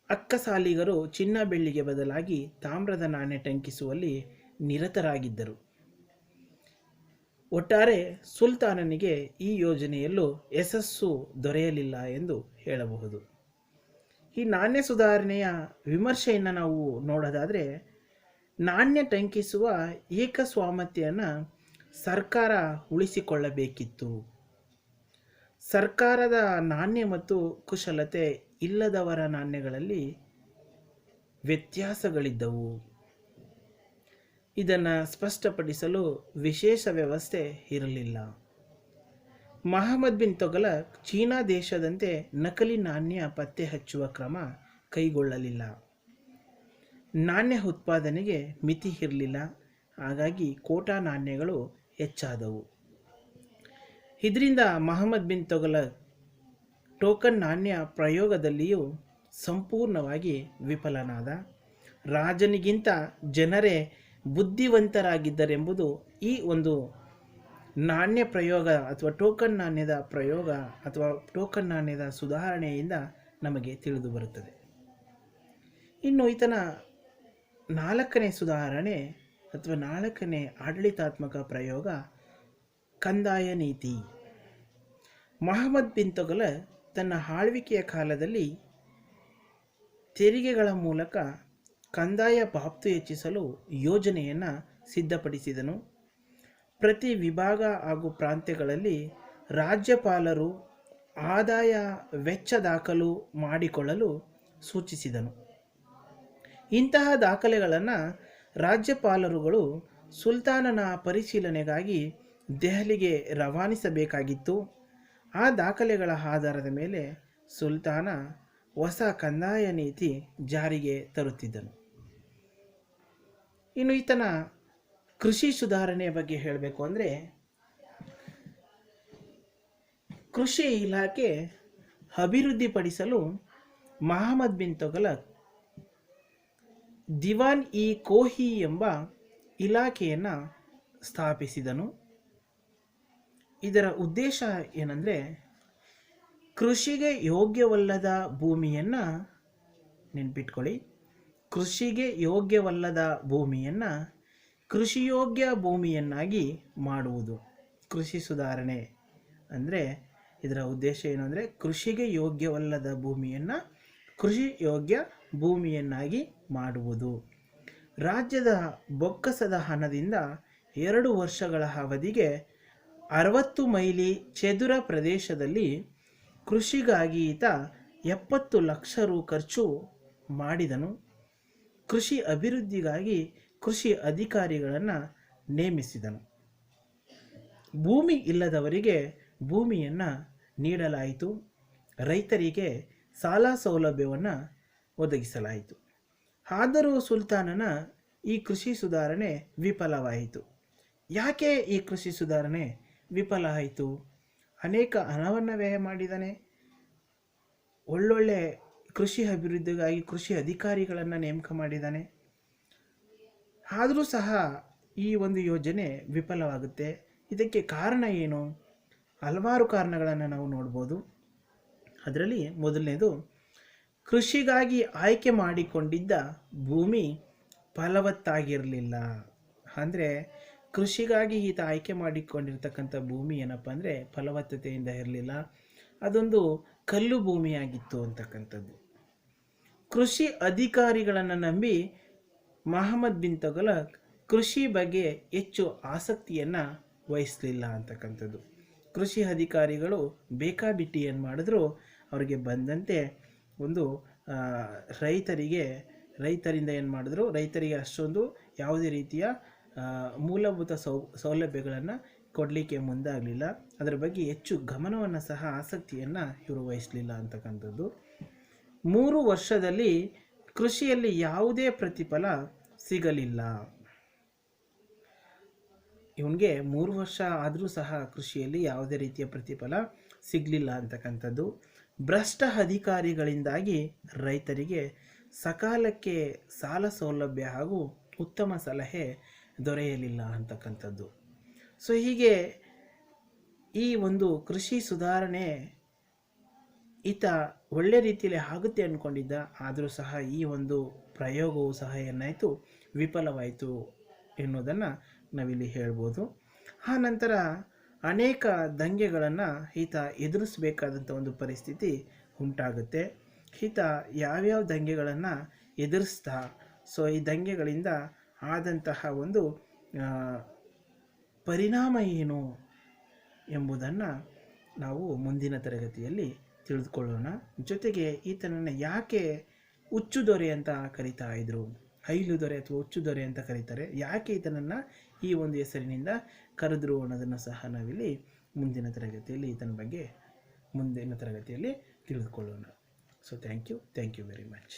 ಅಕ್ಕಸಾಲಿಗರು ಚಿನ್ನ ಬೆಳ್ಳಿಗೆ ಬದಲಾಗಿ ತಾಮ್ರದ ನಾಣ್ಯ ಟಂಕಿಸುವಲ್ಲಿ ನಿರತರಾಗಿದ್ದರು. ಒಟ್ಟಾರೆ ಸುಲ್ತಾನನಿಗೆ ಈ ಯೋಜನೆಯಲ್ಲೂ ಯಶಸ್ಸು ದೊರೆಯಲಿಲ್ಲ ಎಂದು ಹೇಳಬಹುದು. ಈ ನಾಣ್ಯ ಸುಧಾರಣೆಯ ವಿಮರ್ಶೆಯನ್ನು ನಾವು ನೋಡೋದಾದರೆ, ನಾಣ್ಯ ಟಂಕಿಸುವ ಏಕಸ್ವಾಮ್ಯತೆಯನ್ನು ಸರ್ಕಾರ ಉಳಿಸಿಕೊಳ್ಳಬೇಕಿತ್ತು. ಸರ್ಕಾರದ ನಾಣ್ಯ ಮತ್ತು ಕುಶಲತೆ ಇಲ್ಲದವರ ನಾಣ್ಯಗಳಲ್ಲಿ ವ್ಯತ್ಯಾಸಗಳಿದ್ದವು. ಇದನ್ನು ಸ್ಪಷ್ಟಪಡಿಸಲು ವಿಶೇಷ ವ್ಯವಸ್ಥೆ ಇರಲಿಲ್ಲ. ಮಹಮ್ಮದ್ ಬಿನ್ ತುಘಲಕ್ ಚೀನಾ ದೇಶದಂತೆ ನಕಲಿ ನಾಣ್ಯ ಪತ್ತೆ ಹಚ್ಚುವ ಕ್ರಮ ಕೈಗೊಳ್ಳಲಿಲ್ಲ. ನಾಣ್ಯ ಉತ್ಪಾದನೆಗೆ ಮಿತಿ ಇರಲಿಲ್ಲ. ಹಾಗಾಗಿ ಕೋಟಾ ನಾಣ್ಯಗಳು ಹೆಚ್ಚಾದವು. ಇದರಿಂದ ಮಹಮ್ಮದ್ ಬಿನ್ ತುಘಲಕ್ ಟೋಕನ್ ನಾಣ್ಯ ಪ್ರಯೋಗದಲ್ಲಿಯೂ ಸಂಪೂರ್ಣವಾಗಿ ವಿಫಲನಾದ. ರಾಜನಿಗಿಂತ ಜನರೇ ಬುದ್ಧಿವಂತರಾಗಿದ್ದರೆಂಬುದು ಈ ಒಂದು ನಾಣ್ಯ ಪ್ರಯೋಗ ಅಥವಾ ಟೋಕನ್ ನಾಣ್ಯದ ಪ್ರಯೋಗ ಅಥವಾ ಟೋಕನ್ ನಾಣ್ಯದ ಸುಧಾರಣೆಯಿಂದ ನಮಗೆ ತಿಳಿದು ಬರುತ್ತದೆ. ಇನ್ನು ಈತನ 4ನೇ ಸುಧಾರಣೆ ಅಥವಾ 4ನೇ ಆಡಳಿತಾತ್ಮಕ ಪ್ರಯೋಗ ಕಂದಾಯ ನೀತಿ. ಮಹಮ್ಮದ್ ಬಿನ್ ತುಘಲಕ್ ತನ್ನ ಆಳ್ವಿಕೆಯ ಕಾಲದಲ್ಲಿ ತೆರಿಗೆಗಳ ಮೂಲಕ ಕಂದಾಯ ಬಾಬ್ತು ಹೆಚ್ಚಿಸಲು ಯೋಜನೆಯನ್ನು ಸಿದ್ಧಪಡಿಸಿದನು. ಪ್ರತಿ ವಿಭಾಗ ಹಾಗೂ ಪ್ರಾಂತ್ಯಗಳಲ್ಲಿ ರಾಜ್ಯಪಾಲರು ಆದಾಯ ವೆಚ್ಚ ದಾಖಲು ಮಾಡಿಕೊಳ್ಳಲು ಸೂಚಿಸಿದನು. ಇಂತಹ ದಾಖಲೆಗಳನ್ನು ರಾಜ್ಯಪಾಲರುಗಳು ಸುಲ್ತಾನನ ಪರಿಶೀಲನೆಗಾಗಿ ದೆಹಲಿಗೆ ರವಾನಿಸಬೇಕಾಗಿತ್ತು. ಆ ದಾಖಲೆಗಳ ಆಧಾರದ ಮೇಲೆ ಸುಲ್ತಾನ ಹೊಸ ಕಂದಾಯ ನೀತಿ ಜಾರಿಗೆ ತರುತ್ತಿದ್ದನು. ಇನ್ನು ಈತನ ಕೃಷಿ ಸುಧಾರಣೆಯ ಬಗ್ಗೆ ಹೇಳಬೇಕು ಅಂದರೆ, ಕೃಷಿ ಇಲಾಖೆ ಅಭಿವೃದ್ಧಿಪಡಿಸಲು ಮಹಮ್ಮದ್ ಬಿನ್ ತುಘಲಕ್ ದಿವಾನ್ ಇ ಕೋಹಿ ಎಂಬ ಇಲಾಖೆಯನ್ನು ಸ್ಥಾಪಿಸಿದನು. ಇದರ ಉದ್ದೇಶ ಏನಂದರೆ, ಕೃಷಿಗೆ ಯೋಗ್ಯವಲ್ಲದ ಭೂಮಿಯನ್ನು ನೆನ್ಪಿಟ್ಕೊಳ್ಳಿ, ಕೃಷಿಗೆ ಯೋಗ್ಯವಲ್ಲದ ಭೂಮಿಯನ್ನು ಕೃಷಿಯೋಗ್ಯ ಭೂಮಿಯನ್ನಾಗಿ ಮಾಡುವುದು. ಕೃಷಿ ಸುಧಾರಣೆ ಅಂದರೆ ಇದರ ಉದ್ದೇಶ ಏನು ಅಂದರೆ, ಕೃಷಿಗೆ ಯೋಗ್ಯವಲ್ಲದ ಭೂಮಿಯನ್ನು ಕೃಷಿ ಯೋಗ್ಯ ಭೂಮಿಯನ್ನಾಗಿ ಮಾಡುವುದು. ರಾಜ್ಯದ ಬೊಕ್ಕಸದ ಹಣದಿಂದ 2 ವರ್ಷಗಳ ಅವಧಿಗೆ 60 ಮೈಲಿ ಚದುರ ಪ್ರದೇಶದಲ್ಲಿ ಕೃಷಿಗಾಗಿ ಈತ 70 ಲಕ್ಷ ರು ಖರ್ಚು ಮಾಡಿದನು. ಕೃಷಿ ಅಭಿವೃದ್ಧಿಗಾಗಿ ಕೃಷಿ ಅಧಿಕಾರಿಗಳನ್ನು ನೇಮಿಸಿದನು. ಭೂಮಿ ಇಲ್ಲದವರಿಗೆ ಭೂಮಿಯನ್ನು ನೀಡಲಾಯಿತು. ರೈತರಿಗೆ ಸಾಲ ಸೌಲಭ್ಯವನ್ನು ಒದಗಿಸಲಾಯಿತು. ಆದರೂ ಸುಲ್ತಾನನ ಈ ಕೃಷಿ ಸುಧಾರಣೆ ವಿಫಲವಾಯಿತು. ಯಾಕೆ ಈ ಕೃಷಿ ಸುಧಾರಣೆ ವಿಫಲ ಆಯಿತು? ಅನೇಕ ಹಣವನ್ನು ವ್ಯಯ ಮಾಡಿದ್ದಾನೆ, ಒಳ್ಳೊಳ್ಳೆ ಕೃಷಿ ಅಭಿವೃದ್ಧಿಗಾಗಿ ಕೃಷಿ ಅಧಿಕಾರಿಗಳನ್ನು ನೇಮಕ ಮಾಡಿದ್ದಾನೆ. ಆದರೂ ಸಹ ಈ ಒಂದು ಯೋಜನೆ ವಿಫಲವಾಗುತ್ತೆ. ಇದಕ್ಕೆ ಕಾರಣ ಏನು? ಹಲವಾರು ಕಾರಣಗಳನ್ನು ನಾವು ನೋಡ್ಬೋದು. ಅದರಲ್ಲಿ ಮೊದಲನೇದು, ಕೃಷಿಗಾಗಿ ಆಯ್ಕೆ ಮಾಡಿಕೊಂಡಿದ್ದ ಭೂಮಿ ಫಲವತ್ತಾಗಿರಲಿಲ್ಲ. ಅಂದರೆ ಕೃಷಿಗಾಗಿ ಈತ ಆಯ್ಕೆ ಮಾಡಿಕೊಂಡಿರ್ತಕ್ಕಂಥ ಭೂಮಿ ಏನಪ್ಪ ಅಂದರೆ ಫಲವತ್ತತೆಯಿಂದ ಇರಲಿಲ್ಲ, ಅದೊಂದು ಕಲ್ಲು ಭೂಮಿಯಾಗಿತ್ತು ಅಂತಕ್ಕಂಥದ್ದು. ಕೃಷಿ ಅಧಿಕಾರಿಗಳನ್ನು ನಂಬಿ ಮಹಮ್ಮದ್ ಬಿನ್ ತುಘಲಕ್ ಕೃಷಿ ಬಗ್ಗೆ ಹೆಚ್ಚು ಆಸಕ್ತಿಯನ್ನು ವಹಿಸಲಿಲ್ಲ ಅಂತಕ್ಕಂಥದ್ದು. ಕೃಷಿ ಅಧಿಕಾರಿಗಳು ಬೇಕಾಬಿಟ್ಟಿ ಏನು ಮಾಡಿದ್ರು, ಅವರಿಗೆ ಬಂದಂತೆ ಒಂದು ರೈತರಿಂದ ಏನು ಮಾಡಿದ್ರು, ರೈತರಿಗೆ ಅಷ್ಟೊಂದು ಯಾವುದೇ ರೀತಿಯ ಮೂಲಭೂತ ಸೌಲಭ್ಯಗಳನ್ನು ಕೊಡಲಿಕ್ಕೆ ಮುಂದಾಗಲಿಲ್ಲ. ಅದರ ಬಗ್ಗೆ ಹೆಚ್ಚು ಗಮನವನ್ನು ಸಹ ಆಸಕ್ತಿಯನ್ನು ಇವರು ವಹಿಸಲಿಲ್ಲ ಅಂತಕ್ಕಂಥದ್ದು. 3 ವರ್ಷದಲ್ಲಿ ಕೃಷಿಯಲ್ಲಿ ಯಾವುದೇ ಪ್ರತಿಫಲ ಸಿಗಲಿಲ್ಲ. ಇವನಿಗೆ 3 ವರ್ಷ ಆದರೂ ಸಹ ಕೃಷಿಯಲ್ಲಿ ಯಾವುದೇ ರೀತಿಯ ಪ್ರತಿಫಲ ಸಿಗಲಿಲ್ಲ ಅಂತಕ್ಕಂಥದ್ದು. ಭ್ರಷ್ಟ ಅಧಿಕಾರಿಗಳಿಂದಾಗಿ ರೈತರಿಗೆ ಸಕಾಲಕ್ಕೆ ಸಾಲ ಸೌಲಭ್ಯ ಹಾಗೂ ಉತ್ತಮ ಸಲಹೆ ದೊರೆಯಲಿಲ್ಲ ಅಂತಕ್ಕಂಥದ್ದು. ಸೊ ಹೀಗೆ ಈ ಒಂದು ಕೃಷಿ ಸುಧಾರಣೆ ಈತ ಒಳ್ಳೆ ರೀತಿಯಲ್ಲಿ ಆಗುತ್ತೆ ಅಂದ್ಕೊಂಡಿದ್ದ, ಆದರೂ ಸಹ ಈ ಒಂದು ಪ್ರಯೋಗವು ಸಹ ಏನಾಯಿತು, ವಿಫಲವಾಯಿತು ಎನ್ನುವುದನ್ನು ನಾವಿಲ್ಲಿ ಹೇಳ್ಬೋದು. ಆ ನಂತರ ಅನೇಕ ದಂಗೆಗಳನ್ನು ಈತ ಎದುರಿಸಬೇಕಾದಂಥ ಒಂದು ಪರಿಸ್ಥಿತಿ ಉಂಟಾಗುತ್ತೆ. ಈತ ಯಾವ್ಯಾವ ದಂಗೆಗಳನ್ನು ಎದುರಿಸ್ತಾ, ಸೊ ಈ ದಂಗೆಗಳಿಂದ ಆದಂತಹ ಒಂದು ಪರಿಣಾಮ ಏನು ಎಂಬುದನ್ನು ನಾವು ಮುಂದಿನ ತರಗತಿಯಲ್ಲಿ ತಿಳಿದುಕೊಳ್ಳೋಣ. ಜೊತೆಗೆ ಈತನನ್ನು ಯಾಕೆ ಹುಚ್ಚು ದೊರೆ ಅಂತ ಕರಿತಾ ಇದ್ರು, ಹೈಲು ದೊರೆ ಅಥವಾ ಹುಚ್ಚು ದೊರೆ ಅಂತ ಕರೀತಾರೆ, ಯಾಕೆ ಈತನನ್ನು ಈ ಒಂದು ಹೆಸರಿನಿಂದ ಕರೆದ್ರು ಅನ್ನೋದನ್ನು ಸಹ ನಾವಿಲ್ಲಿ ಮುಂದಿನ ತರಗತಿಯಲ್ಲಿ ಈತನ ಬಗ್ಗೆ ಮುಂದಿನ ತರಗತಿಯಲ್ಲಿ ತಿಳಿದುಕೊಳ್ಳೋಣ. So thank you very much.